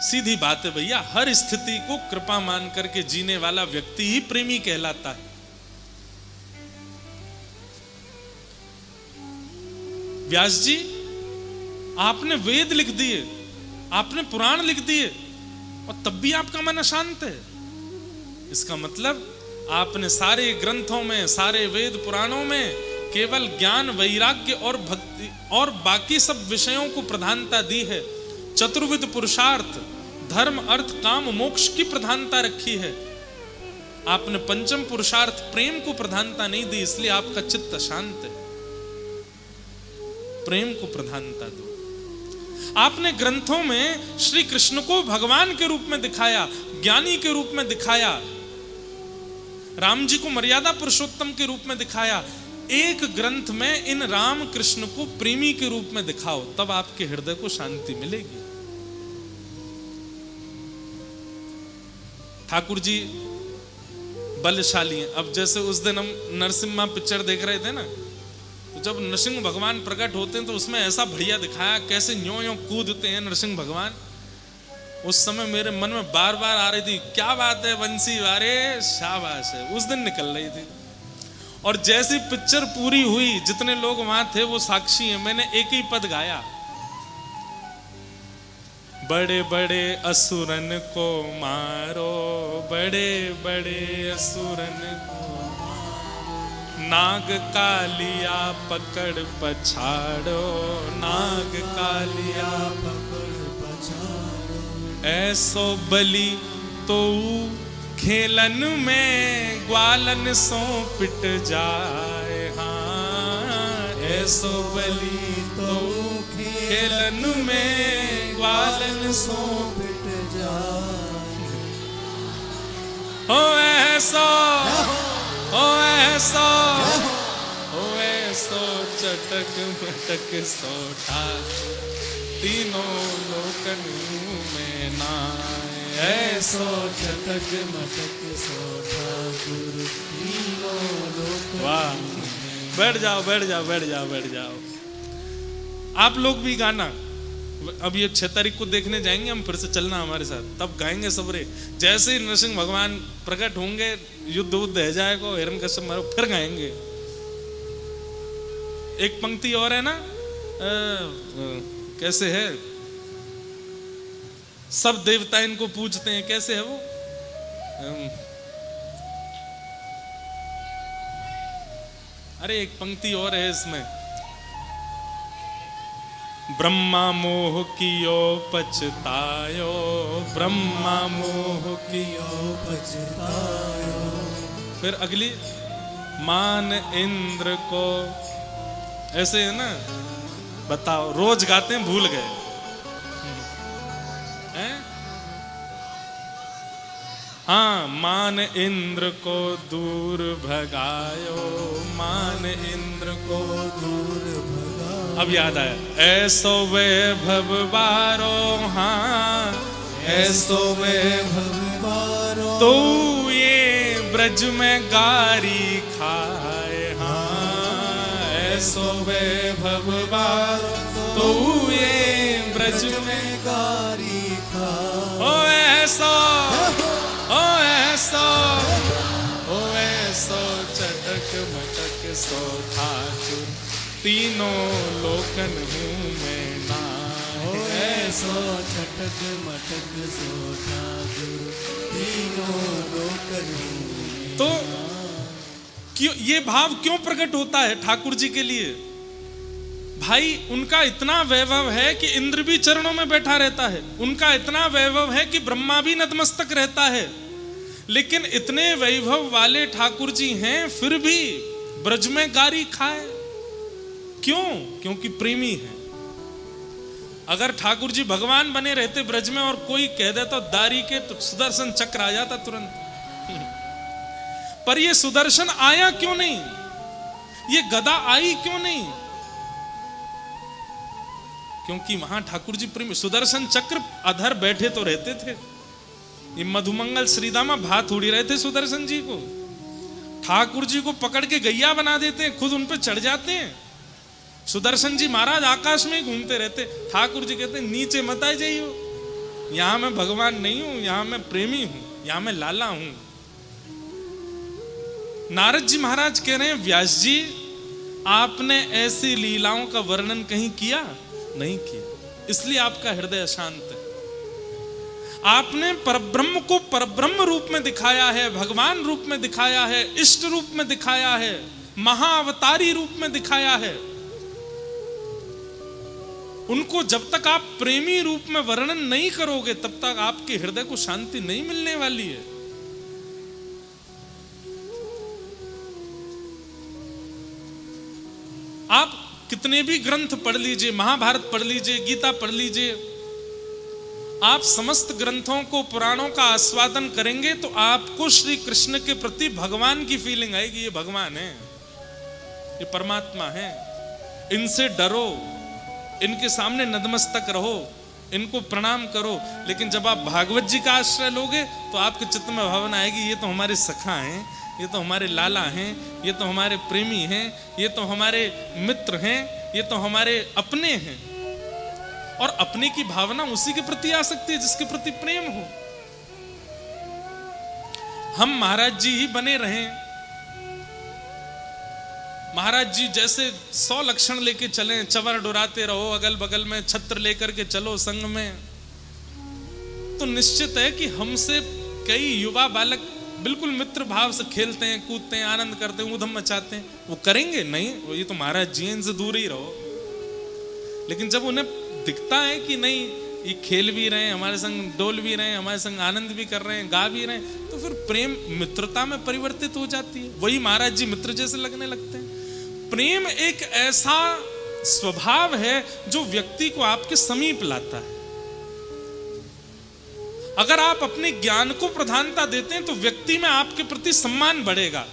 सीधी बात है भैया, हर स्थिति को कृपा मान करके जीने वाला व्यक्ति ही प्रेमी कहलाता है। व्यास जी आपने वेद लिख दिए, आपने पुराण लिख दिए और तब भी आपका मन अशांत है। इसका मतलब आपने सारे ग्रंथों में, सारे वेद पुराणों में केवल ज्ञान, वैराग्य और भक्ति और बाकी सब विषयों को प्रधानता दी है। चतुर्विध पुरुषार्थ, धर्म, अर्थ, काम, मोक्ष की प्रधानता रखी है। आपने पंचम पुरुषार्थ प्रेम को प्रधानता नहीं दी, इसलिए आपका चित्त अशांत है। प्रेम को प्रधानता दो। आपने ग्रंथों में श्री कृष्ण को भगवान के रूप में दिखाया, ज्ञानी के रूप में दिखाया, राम जी को मर्यादा पुरुषोत्तम के रूप में दिखाया। एक ग्रंथ में इन राम कृष्ण को प्रेमी के रूप में दिखाओ, तब आपके हृदय को शांति मिलेगी। ठाकुर जी बलशाली हैं। अब जैसे उस दिन हम नरसिम्हा पिक्चर देख रहे थे ना, तो जब नरसिंह भगवान प्रकट होते हैं तो उसमें ऐसा बढ़िया दिखाया कैसे न्यों न्यों कूदते हैं नरसिंह भगवान। उस समय मेरे मन में बार बार आ रही थी, क्या बात है बंसी वारे, शाबाश है। उस दिन निकल रही थी। और जैसी पिक्चर पूरी हुई, जितने लोग वहां थे वो साक्षी हैं, मैंने एक ही पद गाया, बड़े बड़े असुरन को मारो, बड़े बड़े असुरन को नाग कालिया पकड़ पछाड़ो, नाग कालिया पकड़ पछाड़ो। ऐसो बलि तो खेलन में ग्वालन सो पिट जाए। हाँ ऐसो बलि तो खेलन में ग्वालन सो पिट जाए। हो ऐसो, हो ऐसो, हो ऐसो चटक मटक सो ठाकुर तीनों लोकन में नाए। ऐसो चटक मटक सो ठाकुर तीनों लोक। वाह, बैठ जाओ बैठ जाओ बैठ जाओ बैठ जाओ। आप लोग भी गाना, अब ये 6 तारीख को देखने जाएंगे हम, फिर से चलना हमारे साथ, तब गाएंगे सबरे। जैसे ही नरसिंह भगवान प्रकट होंगे, युद्ध उद्ध है जाएगा, हिरण्यकश्यप मारो, फिर गाएंगे। एक पंक्ति और है ना, कैसे है, सब देवता इनको पूजते हैं, कैसे है वो, अरे एक पंक्ति और है इसमें, ब्रह्मा मोह कियो पछतायो, ब्रह्मा मोह कियो पछतायो। फिर अगली, मान इंद्र को, ऐसे है ना, बताओ रोज गाते हैं, भूल गए हैं? हाँ, मान इंद्र को दूर भगायो, मान इंद्र को दूर भगायो। अब याद आया, ऐसो वैभव बारो, हाँ ऐसो वैभव बारो, तो ये ब्रज में गारी खाए। हाँ ऐसो वैभव बारो, तो ये ब्रज में गारी खाए। ओ ऐसो, ओ ऐसो, ओ ऐसो चटक मटक सो ठाकुर तीनों लोकन हूँ मैं नाए। ऐसो चटक मटक सो ठाकुर तीनों लोकन हूँ। तो क्यों ये भाव क्यों प्रकट होता है ठाकुर जी के लिए? भाई उनका इतना वैभव है कि इंद्र भी चरणों में बैठा रहता है, उनका इतना वैभव है कि ब्रह्मा भी नतमस्तक रहता है, लेकिन इतने वैभव वाले ठाकुर जी हैं, फिर भी ब्रज में गारी खाए। क्यों? क्योंकि प्रेमी है। अगर ठाकुर जी भगवान बने रहते ब्रज में और कोई कह देता दारी के, तो सुदर्शन चक्र आ जाता तुरंत। पर ये सुदर्शन आया क्यों नहीं? ये गदा आई क्यों नहीं? क्योंकि वहां ठाकुर जी प्रेमी। सुदर्शन चक्र अधर बैठे तो रहते थे, ये मधुमंगल श्रीदामा भात उड़ी रहे थे सुदर्शन जी को, ठाकुर जी को पकड़ के गैया बना देते हैं, खुद उन पे चढ़ जाते हैं। सुदर्शन जी महाराज आकाश में ही घूमते रहते, ठाकुर जी कहते हैं नीचे मत आ जाइयो, यहां मैं भगवान नहीं हूं, यहां मैं प्रेमी हूं, यहां मैं लाला हूं। नारद जी महाराज कह रहे हैं व्यास जी आपने ऐसी लीलाओं का वर्णन कहीं किया नहीं किया, इसलिए आपका हृदय अशांत है। आपने परब्रह्म को परब्रह्म रूप में दिखाया है, भगवान रूप में दिखाया है, इष्ट रूप में दिखाया है, महाअवतारी रूप में दिखाया है। उनको जब तक आप प्रेमी रूप में वर्णन नहीं करोगे तब तक आपके हृदय को शांति नहीं मिलने वाली है। आप कितने भी ग्रंथ पढ़ लीजिए, महाभारत पढ़ लीजिए, गीता पढ़ लीजिए, आप समस्त ग्रंथों को, पुराणों का आस्वादन करेंगे तो आपको श्री कृष्ण के प्रति भगवान की फीलिंग आएगी। ये भगवान है, ये परमात्मा है, इनसे डरो, इनके सामने नतमस्तक रहो, इनको प्रणाम करो। लेकिन जब आप भागवत जी का आश्रय लोगे तो आपके चित्त में भावना आएगी ये तो हमारे सखा हैं, ये तो हमारे लाला हैं, ये तो हमारे प्रेमी हैं, ये तो हमारे मित्र हैं, ये तो हमारे अपने हैं। और अपने की भावना उसी के प्रति आ सकती है जिसके प्रति प्रेम हो। हम महाराज जी ही बने रहें, महाराज जी जैसे 100 लक्षण लेके चलें, चवर डुराते रहो, अगल बगल में छत्र लेकर के चलो संग में, तो निश्चित है कि हमसे कई युवा बालक बिल्कुल मित्र भाव से खेलते हैं, कूदते हैं, आनंद करते हैं, ऊधम मचाते हैं। वो करेंगे नहीं, ये तो महाराज जी इनसे दूर ही रहो। लेकिन जब उन्हें दिखता है कि नहीं ये खेल भी रहे हैं, हमारे संग डोल भी रहे हैं, हमारे संग आनंद भी कर रहे हैं, गा भी रहे हैं, तो फिर प्रेम मित्रता में परिवर्तित हो जाती है। वही महाराज जी मित्र जैसे लगने लगते हैं। प्रेम एक ऐसा स्वभाव है जो व्यक्ति को आपके समीप लाता है। अगर आप अपने ज्ञान को प्रधानता देते हैं तो व्यक्ति में आपके प्रति सम्मान बढ़ेगा।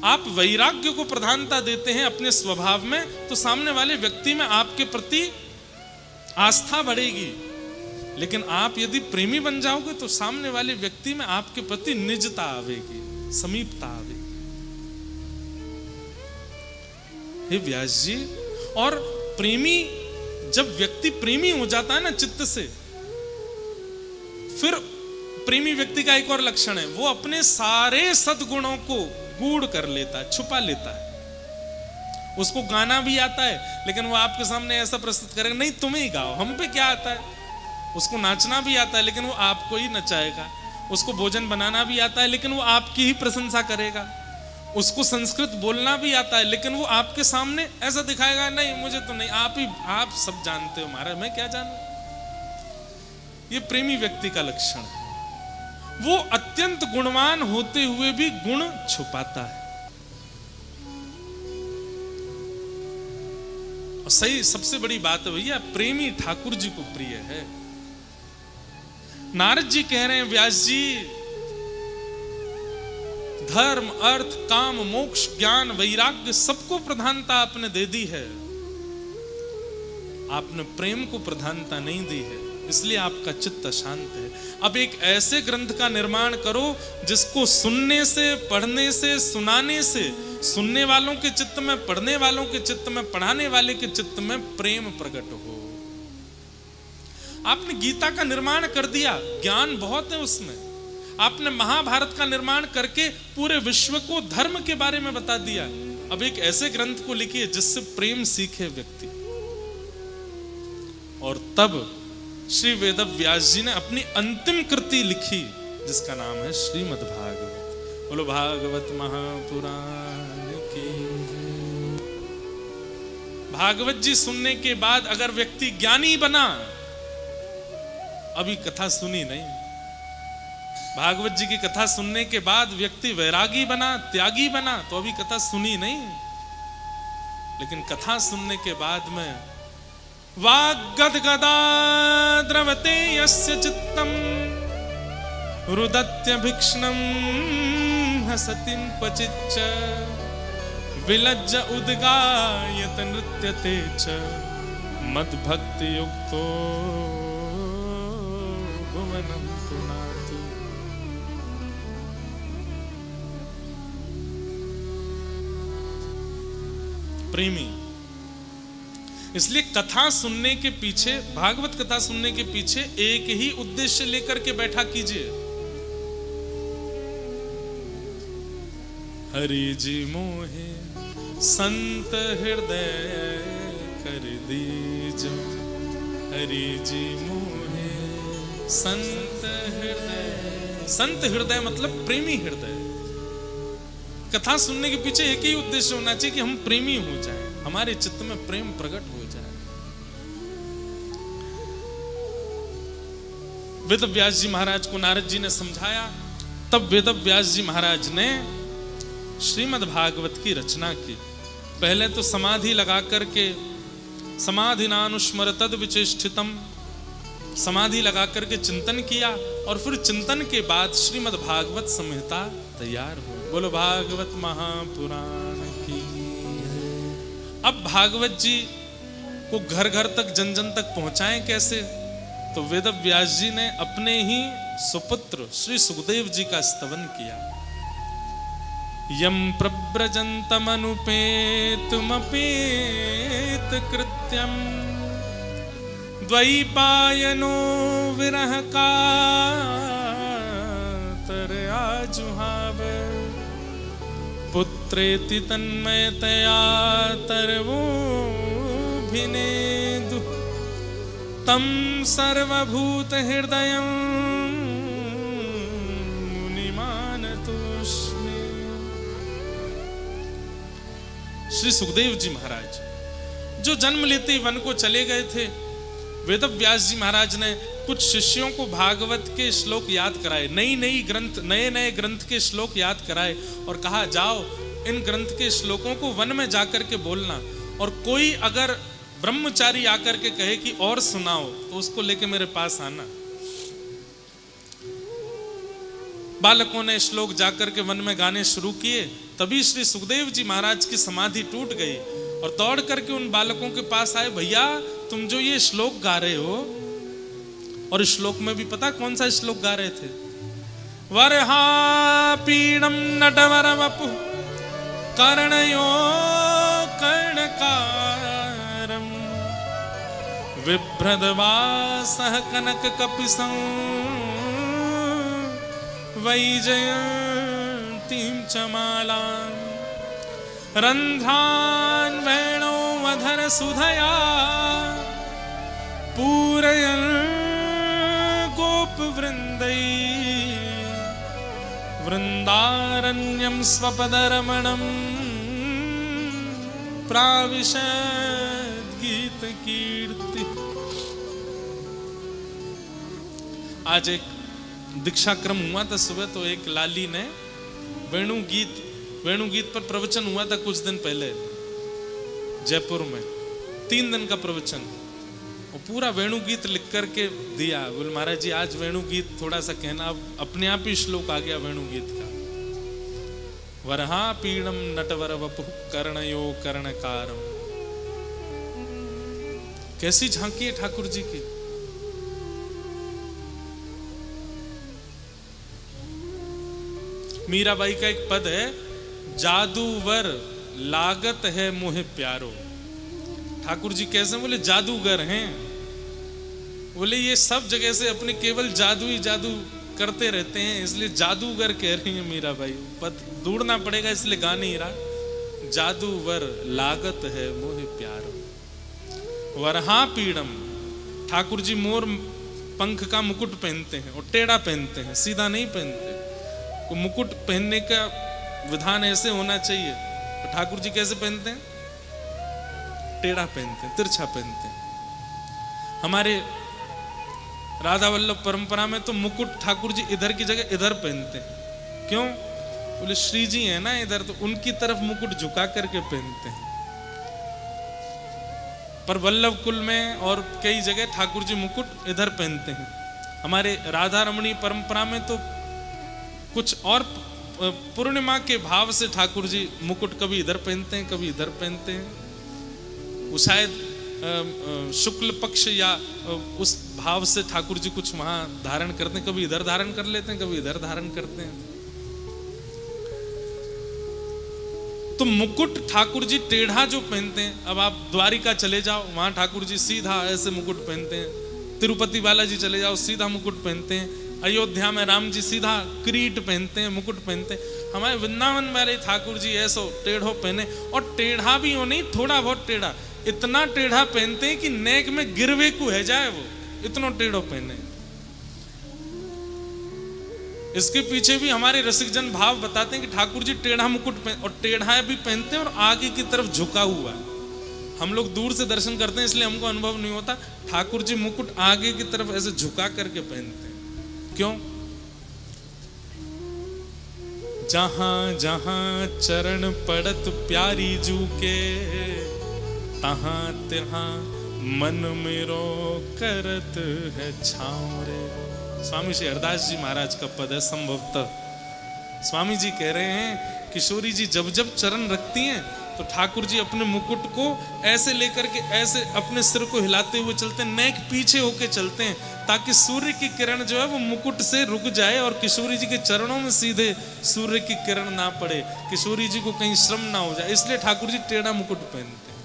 आप वैराग्य को प्रधानता देते हैं अपने स्वभाव में तो सामने वाले व्यक्ति में आपके प्रति आस्था बढ़ेगी। लेकिन आप यदि प्रेमी बन जाओगे तो सामने वाले व्यक्ति में आपके प्रति निजता आवेगी, समीपता आवेगी। हे व्यास जी, और प्रेमी, जब व्यक्ति प्रेमी हो जाता है ना चित्त से, फिर प्रेमी व्यक्ति का एक और लक्षण है, वो अपने सारे सद्गुणों को गूढ़ कर लेता है, छुपा लेता है। उसको गाना भी आता है लेकिन वो आपके सामने ऐसा प्रस्तुत करेगा, नहीं तुम ही गाओ, हम पे क्या आता है। उसको नाचना भी आता है लेकिन वो आपको ही नचाएगा। उसको भोजन बनाना भी आता है लेकिन वो आपकी ही प्रशंसा करेगा। उसको संस्कृत बोलना भी आता है लेकिन वो आपके सामने ऐसा दिखाएगा, नहीं मुझे तो नहीं, आप सब जानते हो महाराज, मैं क्या जानूं। ये प्रेमी व्यक्ति का लक्षण है। वो अत्यंत गुणवान होते हुए भी गुण छुपाता है। और सही सबसे बड़ी बात है भैया, प्रेमी ठाकुर जी को प्रिय है। नारद जी कह रहे हैं, व्यास जी धर्म, अर्थ, काम, मोक्ष, ज्ञान, वैराग्य सबको प्रधानता आपने दे दी है, आपने प्रेम को प्रधानता नहीं दी है, इसलिए आपका चित्त अशांत है। अब एक ऐसे ग्रंथ का निर्माण करो जिसको सुनने से, पढ़ने से, सुनाने से सुनने वालों के चित्त में, पढ़ने वालों के चित्त में, पढ़ाने वाले के चित्त में प्रेम प्रकट हो। आपने गीता का निर्माण कर दिया, ज्ञान बहुत है उसमें। आपने महाभारत का निर्माण करके पूरे विश्व को धर्म के बारे में बता दिया। अब एक ऐसे ग्रंथ को लिखिए जिससे प्रेम सीखे व्यक्ति। और तब श्री वेद व्यास जी ने अपनी अंतिम कृति लिखी जिसका नाम है श्रीमद् भागवत। बोलो भागवत महापुराण की। भागवत जी सुनने के बाद अगर व्यक्ति ज्ञानी बना, अभी कथा सुनी नहीं, भागवत जी की कथा सुनने के बाद व्यक्ति वैरागी बना, त्यागी बना, तो अभी कथा सुनी नहीं। लेकिन कथा सुनने के बाद में वाग्गदगदा द्रवते यस्य चित्तम रुदत्यभिक्ष्णं हसतिं क्वचिच्च विलज्ज उद्गायत नृत्यते च मद्भक्ति युक्तो भुवनं पुनातु। प्रेमी, इसलिए कथा सुनने के पीछे, भागवत कथा सुनने के पीछे एक ही उद्देश्य लेकर के बैठा कीजिए। हरि जी मोहे संत हृदय कर दीजो, हरि जी मोहे संत हृदय। संत हृदय मतलब प्रेमी हृदय। कथा सुनने के पीछे एक ही उद्देश्य होना चाहिए कि हम प्रेमी हो जाएं, हमारे चित्त में प्रेम प्रकट हो जाए। वेद व्यास जी महाराज को नारद जी ने समझाया, तब वेद व्यास जी महाराज ने श्रीमद् भागवत की रचना की। पहले तो समाधि लगा करके, समाधिनानुस्मर तद विचेष्टितम, समाधि लगा करके चिंतन किया और फिर चिंतन के बाद श्रीमद् भागवत संहिता तैयार हो। बोलो भागवत महापुराण की। अब भागवत जी को घर घर तक, जन जन तक पहुंचाएं कैसे? तो वेद व्यास जी ने अपने ही सुपुत्र श्री सुखदेव जी का स्तवन किया। यम प्रव्रजन्तमनुपेतुमपेत कृत्यम द्वैपायनो विरह कातरयाजुहाव पुत्रेति तन्मयतया तरवोभिनेदु तम सर्वभूत हृदयं मुनिमानतोऽस्मि। श्री सुखदेव जी महाराज जो जन्म लेते ही वन को चले गए थे, वेद व्यास जी महाराज ने कुछ शिष्यों को भागवत के श्लोक याद कराए, नए ग्रंथ के श्लोक याद कराए और कहा जाओ इन ग्रंथ के श्लोकों को वन में जाकर के बोलना, और कोई अगर ब्रह्मचारी आकर के कहे कि और सुनाओ तो उसको लेके मेरे पास आना। बालकों ने श्लोक जाकर के वन में गाने शुरू किए, तभी श्री सुखदेव जी महाराज की समाधि टूट गई और दौड़ करके उन बालकों के पास आए, भैया तुम जो ये श्लोक गा रहे हो, और इस श्लोक में भी पता कौन सा श्लोक गा रहे थे, वरहा पीडम नटवर वपु कर्णयो कर्णकारम विभ्रदवासः कनक कपिसं वैजयंतीं च मालां रंध्रान् वेणो वधर सुधया पूरयन् गोपवृन्दै वृन्दारण्यं स्वपदरमणं प्राविशद् गीतकीर्ति। आज एक दीक्षा क्रम हुआ था सुबह, तो एक लाली ने वेणुगीत पर प्रवचन हुआ था कुछ दिन पहले जयपुर में, 3 दिन का प्रवचन, और पूरा वेणुगीत लिख करके दिया। बोल महाराज जी आज वेणुगीत थोड़ा सा कहना, अब अपने आप ही श्लोक आ गया वेणुगीत का, वरहा पीडम नटवर वपु कर्णयो कर्णकारम। कैसी झांकी है ठाकुर जी की। मीराबाई का एक पद है, जादूवर लागत है मोहे प्यारो। ठाकुर जी कैसे, बोले जादूगर हैं, बोले ये सब जगह से अपने केवल जादू ही जादू करते रहते हैं, इसलिए जादूगर कह रही है मीराबाई। पद ढूंढना पड़ेगा इसलिए गा नहीं रहा। जादूवर लागत है मोहे प्यारो, वरहा पीड़म। ठाकुर जी मोर पंख का मुकुट पहनते हैं और टेढ़ा पहनते हैं, सीधा नहीं पहनते। वो मुकुट पहनने का विधान ऐसे होना चाहिए, तो ठाकुर जी कैसे पहनते हैं, टेढ़ा पहनते हैं, तिरछा पहनते हैं। हमारे राधा वल्लभ परंपरा में तो मुकुट ठाकुर जी इधर की जगह इधर पहनते हैं। क्यों, बोले श्री जी है ना इधर, तो उनकी तरफ मुकुट झुका करके पहनते हैं। पर वल्लभ कुल में और कई जगह ठाकुर जी मुकुट इधर पहनते हैं। हमारे राधा रमणी परंपरा में तो कुछ और पूर्णिमा के भाव से ठाकुर जी मुकुट कभी इधर पहनते हैं कभी इधर पहनते हैं। वो शायद शुक्ल पक्ष या उस भाव से ठाकुर जी कुछ वहां धारण करते हैं, कभी इधर धारण कर लेते हैं कभी इधर धारण करते हैं। तो मुकुट ठाकुर जी टेढ़ा जो पहनते हैं, अब आप द्वारिका चले जाओ वहां ठाकुर जी सीधा ऐसे मुकुट पहनते हैं, तिरुपति बालाजी चले जाओ सीधा मुकुट पहनते हैं, अयोध्या में राम जी सीधा किरीट पहनते हैं, मुकुट पहनते हैं। हमारे वृंदावन वाले ठाकुर जी ऐसो टेढ़ो पहने, और टेढ़ा भी हो नहीं, थोड़ा बहुत टेढ़ा, इतना टेढ़ा पहनते हैं कि नेक में गिरवे को है जाए, वो इतना टेढ़ो पहने। इसके पीछे भी हमारे रसिक जन भाव बताते हैं कि ठाकुर जी टेढ़ा मुकुट और टेढ़ा भी पहनते हैं और आगे की तरफ झुका हुआ। हम लोग दूर से दर्शन करते हैं इसलिए हमको अनुभव नहीं होता, ठाकुर जी मुकुट आगे की तरफ ऐसे झुका करके पहनते हैं। क्यों, जहां जहां चरण पड़त प्यारी जू के, तहां तहां मन मेरो करत है छाँव रे। स्वामी श्री हरदास जी महाराज का पद है संभवतः। स्वामी जी कह रहे हैं किशोरी जी जब जब चरण रखती हैं तो ठाकुर जी अपने मुकुट को ऐसे लेकर के ऐसे अपने सिर को हिलाते हुए चलते हैं, नेक पीछे होके चलते हैं, ताकि सूर्य की किरण जो है वो मुकुट से रुक जाए और किशोरी जी के चरणों में सीधे सूर्य की किरण ना पड़े, किशोरी जी को कहीं श्रम ना हो जाए। इसलिए ठाकुर जी टेढ़ा मुकुट पहनते हैं,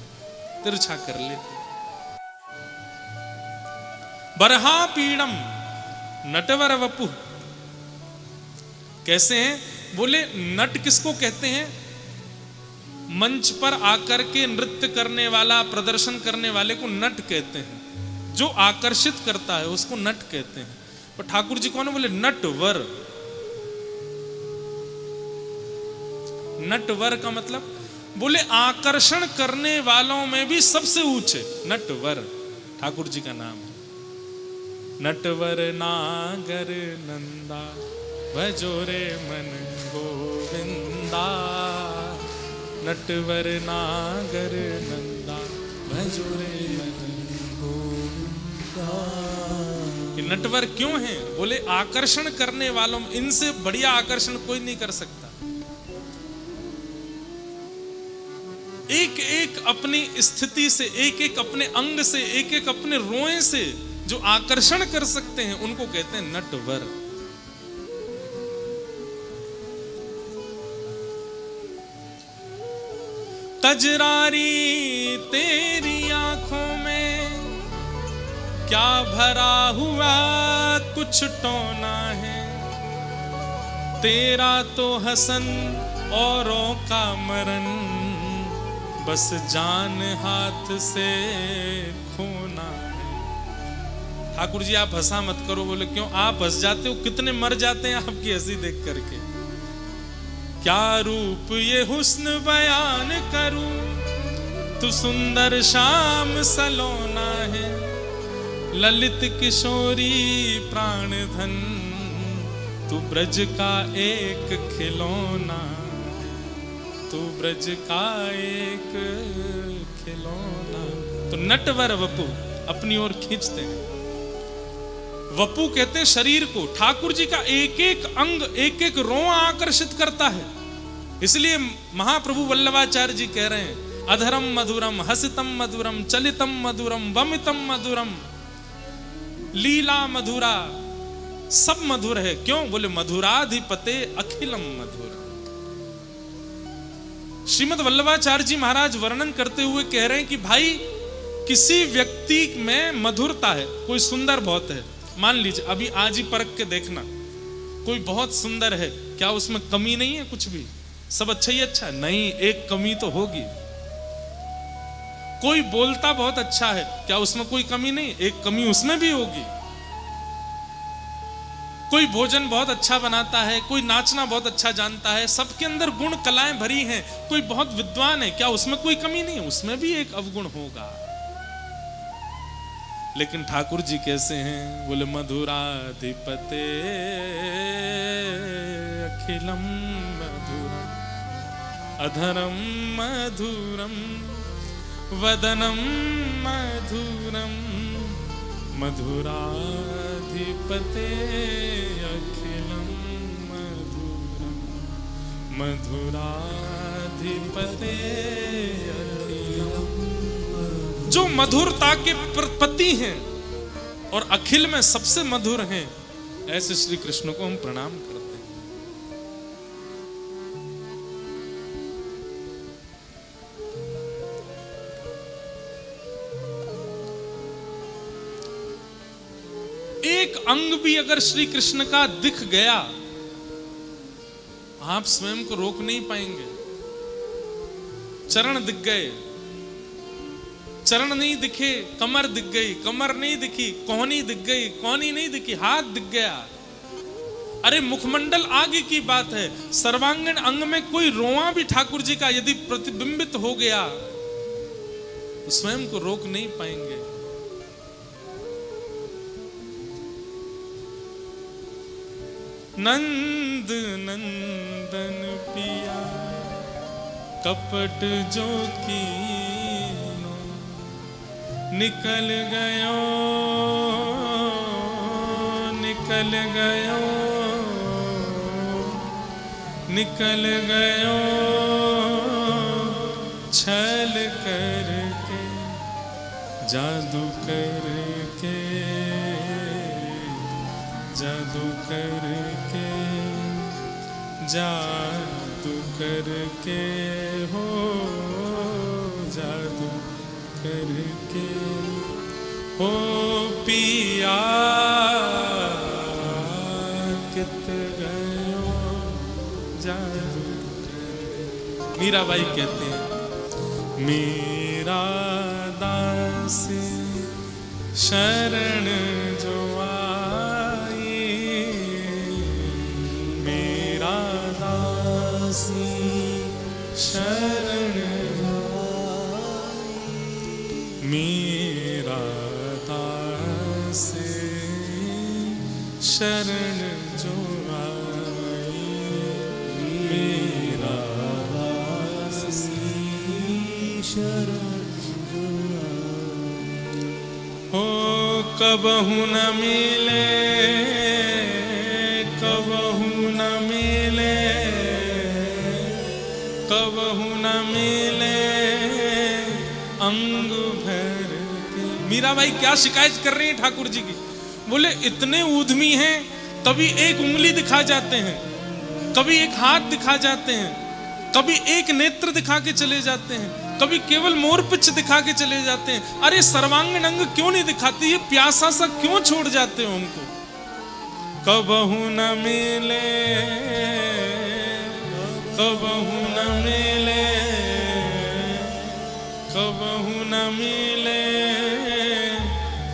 तिरछा कर लेते। बरहा पीड़म नटवर वपु। कैसे हैं, बोले नट किसको कहते हैं, मंच पर आकर के नृत्य करने वाला, प्रदर्शन करने वाले को नट कहते हैं। जो आकर्षित करता है उसको नट कहते हैं। पर ठाकुर जी कौन बोले? नटवर। नटवर का मतलब बोले आकर्षण करने वालों में भी सबसे ऊंचे नटवर ठाकुर जी का नाम है। नटवर नागर नंदा भजोरे मन गोविंदा। नटवर नागर नंदा भजोरे मन गोविंदा। ये नटवर क्यों हैं? बोले आकर्षण करने वालों में इनसे बढ़िया आकर्षण कोई नहीं कर सकता। एक एक अपनी स्थिति से, एक एक अपने अंग से, एक एक अपने रोए से जो आकर्षण कर सकते हैं उनको कहते हैं नटवर। तजरारी तेरी आंखों में क्या भरा हुआ कुछ टोना है। तेरा तो हसन औरों का मरन, बस जान हाथ से खोना है। ठाकुर जी आप हंसा मत करो। बोले क्यों? आप हंस जाते हो, कितने मर जाते हैं आपकी हंसी देख करके। क्या रूप ये हुस्न बयान करूं, तू सुंदर शाम सलोना है। ललित किशोरी प्राण धन, तू ब्रज का एक खिलौना, तू ब्रज का एक खिलौना। तो नटवर वपु अपनी ओर खींचते हैं। वपु कहते हैं शरीर को। ठाकुर जी का एक एक अंग, एक एक रोआ आकर्षित करता है। इसलिए महाप्रभु वल्लभाचार्य जी कह रहे हैं अधरम मधुरम, हसितम मधुरम, चलितम मधुरम, वमितम मधुरम, लीला मधुरा, सब मधुर है। क्यों? बोले मधुराधिपते अखिलम मधुर। श्रीमद् वल्लभाचार्य जी महाराज वर्णन करते हुए कह रहे हैं कि भाई किसी व्यक्ति में मधुरता है। कोई सुंदर बहुत है, मान लीजिए अभी आज ही परख के देखना, कोई बहुत सुंदर है, क्या उसमें कमी नहीं है? कुछ भी, सब अच्छा ही अच्छा है? नहीं, एक कमी तो होगी। कोई बोलता बहुत अच्छा है, क्या उसमें कोई कमी नहीं? एक कमी उसमें भी होगी। कोई भोजन बहुत अच्छा बनाता है, कोई नाचना बहुत अच्छा जानता है, सबके अंदर गुण कलाएं भरी हैं। कोई बहुत विद्वान है, क्या उसमें कोई कमी नहीं है? उसमें भी एक अवगुण होगा। लेकिन ठाकुर जी कैसे हैं? बोले मधुराधिपते अखिलम मधुरम, अधरम मधुरम, वदनम मधुरम, मधुराधिपते अखिलम मधुरम, मधुराधिपते अखिलम। जो मधुरता के प्रपति हैं और अखिल में सबसे मधुर हैं, ऐसे श्री कृष्ण को हम प्रणाम करते हैं। एक अंग भी अगर श्री कृष्ण का दिख गया, आप स्वयं को रोक नहीं पाएंगे। चरण दिख गए, चरण नहीं दिखे, कमर दिख गई, कमर नहीं दिखी, कोहनी दिख गई, कोहनी नहीं दिखी, हाथ दिख गया। अरे मुखमंडल आगे की बात है, सर्वांगीण अंग में कोई रोआ भी ठाकुर जी का यदि प्रतिबिंबित हो गया तो स्वयं को रोक नहीं पाएंगे। नंद नंदन पिया कपट जो कीनो, निकल गयो, निकल गयो, निकल गयो, छल करके, जादू करके, जादू करके, जादू करके, हो जादू करके, हो पिया कित गयो जादू करके। मीराबाई कहते हैं, मेरा दास शरण जो आई, मेरा दासी शरण मेरा दासी शरण जो आई, मेरा दासी शरण जो हो कबहू न मिले, कबहू न मिले, कबहू न मिले अंग भर के। मीराबाई क्या शिकायत कर रही है ठाकुर जी की? बोले इतने ऊधमी हैं, कभी एक उंगली दिखा जाते हैं, कभी एक हाथ दिखा जाते हैं, कभी एक नेत्र दिखा के चले जाते हैं, कभी केवल मोरपिच दिखा के चले जाते हैं। अरे सर्वांगीण अंग क्यों नहीं दिखाते? ये प्यासा सा क्यों छोड़ जाते हो हमको? कबहू न मिले, कबहू न मिले, कबहू न मिले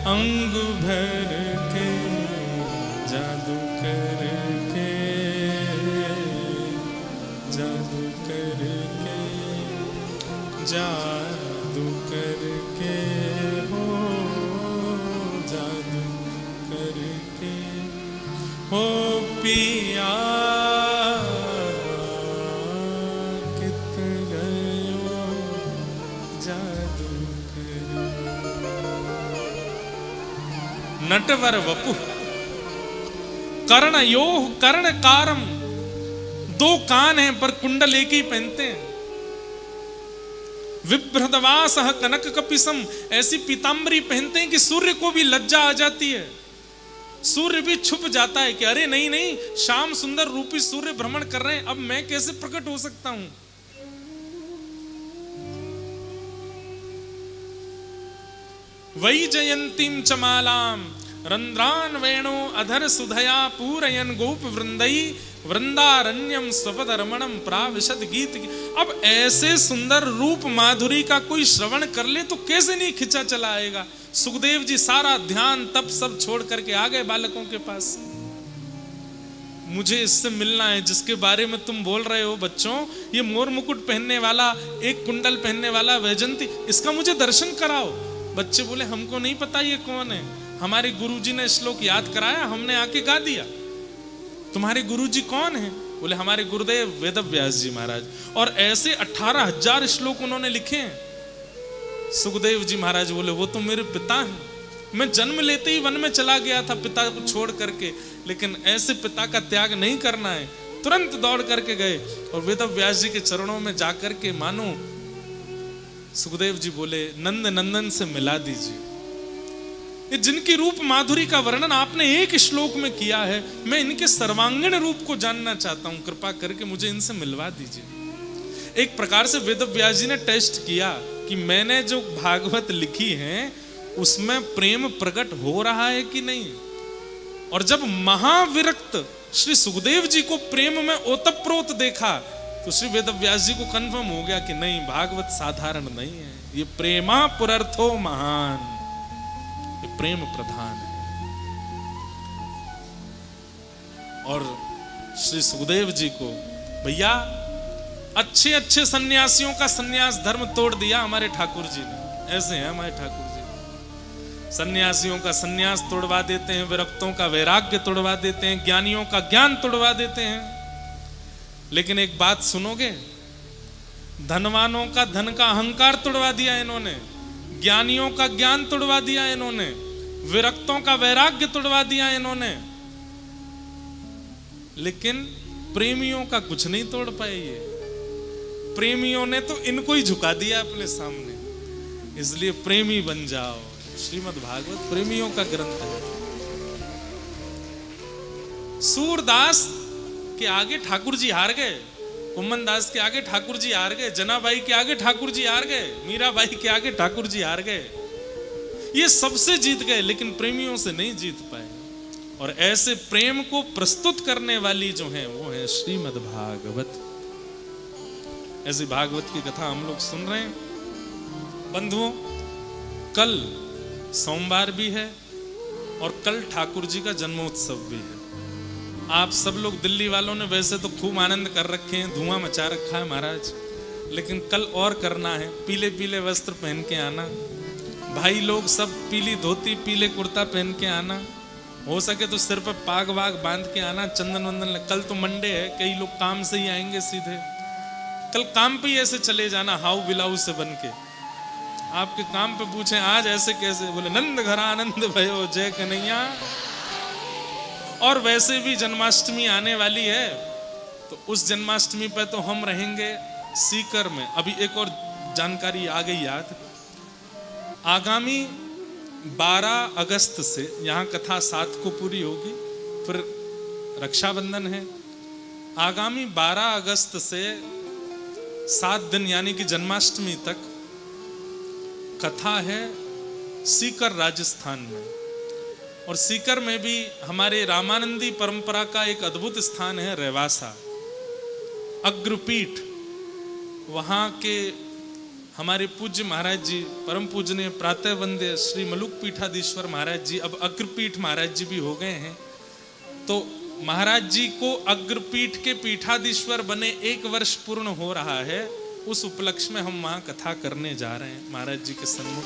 अंग भर के जादू करके, जादू करके, जादू करके हो, जादू करके हो पिया कित गयो जादू कर। नटवर वपु कर्ण यो कर्ण कारम, दो कान हैं पर कुंडल एक ही पहनते हैं। विभ्रदवास कनक कपिसम, ऐसी पीतांबरी पहनते हैं कि सूर्य को भी लज्जा आ जाती है, सूर्य भी छुप जाता है कि अरे नहीं नहीं, श्याम सुंदर रूपी सूर्य भ्रमण कर रहे हैं, अब मैं कैसे प्रकट हो सकता हूं। वै जयंतीम चमालाम रंध्रान वेणो अधर सुधया पूरयन गोप वृंदई वृंदारण्यम स्वपद रमणम प्राविशद गीत। अब ऐसे सुंदर रूप माधुरी का कोई श्रवण कर ले तो कैसे नहीं खिंचा चला आएगा। सुखदेव जी सारा ध्यान तप सब छोड़ करके आ गए बालकों के पास। मुझे इससे मिलना है जिसके बारे में तुम बोल रहे हो बच्चों, ये मोर मुकुट पहनने वाला, एक कुंडल पहनने वाला वैजंती, इसका मुझे दर्शन कराओ। बच्चे बोले हमको नहीं पता ये कौन है, हमारे गुरुजी ने श्लोक याद कराया, हमने आके गा दिया। तुम्हारे गुरुजी कौन है? बोले हमारे गुरुदेव वेदव्यास जी महाराज, और ऐसे 18,000 श्लोक उन्होंने लिखे हैं। सुखदेव जी महाराज बोले वो तो मेरे पिता हैं, मैं जन्म लेते ही वन में चला गया था पिता को छोड़ करके, लेकिन ऐसे पिता का त्याग नहीं करना है। तुरंत दौड़ करके गए और वेदव्यास जी के चरणों में जाकर के मानो सुखदेव जी बोले नंद नंदन से मिला दीजिए। जिनकी रूप माधुरी का वर्णन आपने एक श्लोक में किया है, मैं इनके सर्वांगीण रूप को जानना चाहता हूं, कृपा करके मुझे इनसे मिलवा दीजिए। एक प्रकार से वेदव्यास जी ने टेस्ट किया कि मैंने जो भागवत लिखी है उसमें प्रेम प्रकट हो रहा है कि नहीं। और जब महाविरक्त श्री सुखदेव जी को प्रेम में ओतप्रोत देखा तो श्री वेदव्यास जी को कन्फर्म हो गया कि नहीं, भागवत साधारण नहीं है, ये प्रेमा पुरर्थो महान, ये प्रेम प्रधान है। और श्री सुखदेव जी को भैया अच्छे अच्छे सन्यासियों का सन्यास धर्म तोड़ दिया हमारे ठाकुर जी ने। ऐसे हैं हमारे ठाकुर जी, सन्यासियों का सन्यास तोड़वा देते हैं, विरक्तों का वैराग्य तोड़वा देते हैं, ज्ञानियों का ज्ञान तोड़वा देते हैं। लेकिन एक बात सुनोगे, धनवानों का धन का अहंकार तोड़वा दिया इन्होंने, ज्ञानियों का ज्ञान तोड़वा दिया इन्होंने, विरक्तों का वैराग्य तोड़वा दिया इन्होंने, लेकिन प्रेमियों का कुछ नहीं तोड़ पाए ये। प्रेमियों ने तो इनको ही झुका दिया अपने सामने। इसलिए प्रेमी बन जाओ। श्रीमद् भागवत प्रेमियों का ग्रंथ है। सूरदास के आगे ठाकुर जी हार गए, कुम्मन दास के आगे ठाकुर जी हार गए, जनाबाई के आगे ठाकुर जी हार गए, मीराबाई के आगे ठाकुर जी हार गए। ये सबसे जीत गए लेकिन प्रेमियों से नहीं जीत पाए। और ऐसे प्रेम को प्रस्तुत करने वाली जो है वो है श्रीमद् भागवत। ऐसी भागवत की कथा हम लोग सुन रहे हैं। बंधुओं, कल सोमवार भी है और कल ठाकुर जी का जन्मोत्सव भी है। आप सब लोग दिल्ली वालों ने वैसे तो खूब आनंद कर रखे हैं, धुआं मचा रखा है महाराज, लेकिन कल और करना है। पीले पीले वस्त्र पहन के आना, भाई लोग सब पीली धोती पीले कुर्ता पहन के आना, हो सके तो सिर पर पाग वाग बांध के आना, चंदन वंदन। कल तो मंडे है, कई लोग काम से ही आएंगे सीधे, कल काम पे ही ऐसे चले जाना हाउ बिलाऊ से बन के। आपके काम पे पूछे आज ऐसे कैसे, बोले नंद घर आनंद भयो जय कन्हैया। और वैसे भी जन्माष्टमी आने वाली है, तो उस जन्माष्टमी पे तो हम रहेंगे सीकर में। अभी एक और जानकारी आ गई याद, आगामी 12 अगस्त से यहाँ कथा 7 को पूरी होगी, फिर रक्षाबंधन है। आगामी 12 अगस्त से 7 दिन यानी कि जन्माष्टमी तक कथा है सीकर राजस्थान में। और सीकर में भी हमारे रामानंदी परंपरा का एक अद्भुत स्थान है रेवासा, अग्रपीठ। वहाँ के हमारे पूज्य महाराज जी, परम पूजनीय प्रातः वंद्य श्री मलुक पीठाधीश्वर महाराज जी, अब अग्रपीठ महाराज जी भी हो गए हैं। तो महाराज जी को अग्रपीठ के पीठाधीश्वर बने 1 वर्ष पूर्ण हो रहा है। उस उपलक्ष्य में हम वहाँ कथा करने जा रहे हैं महाराज जी के सन्मुख।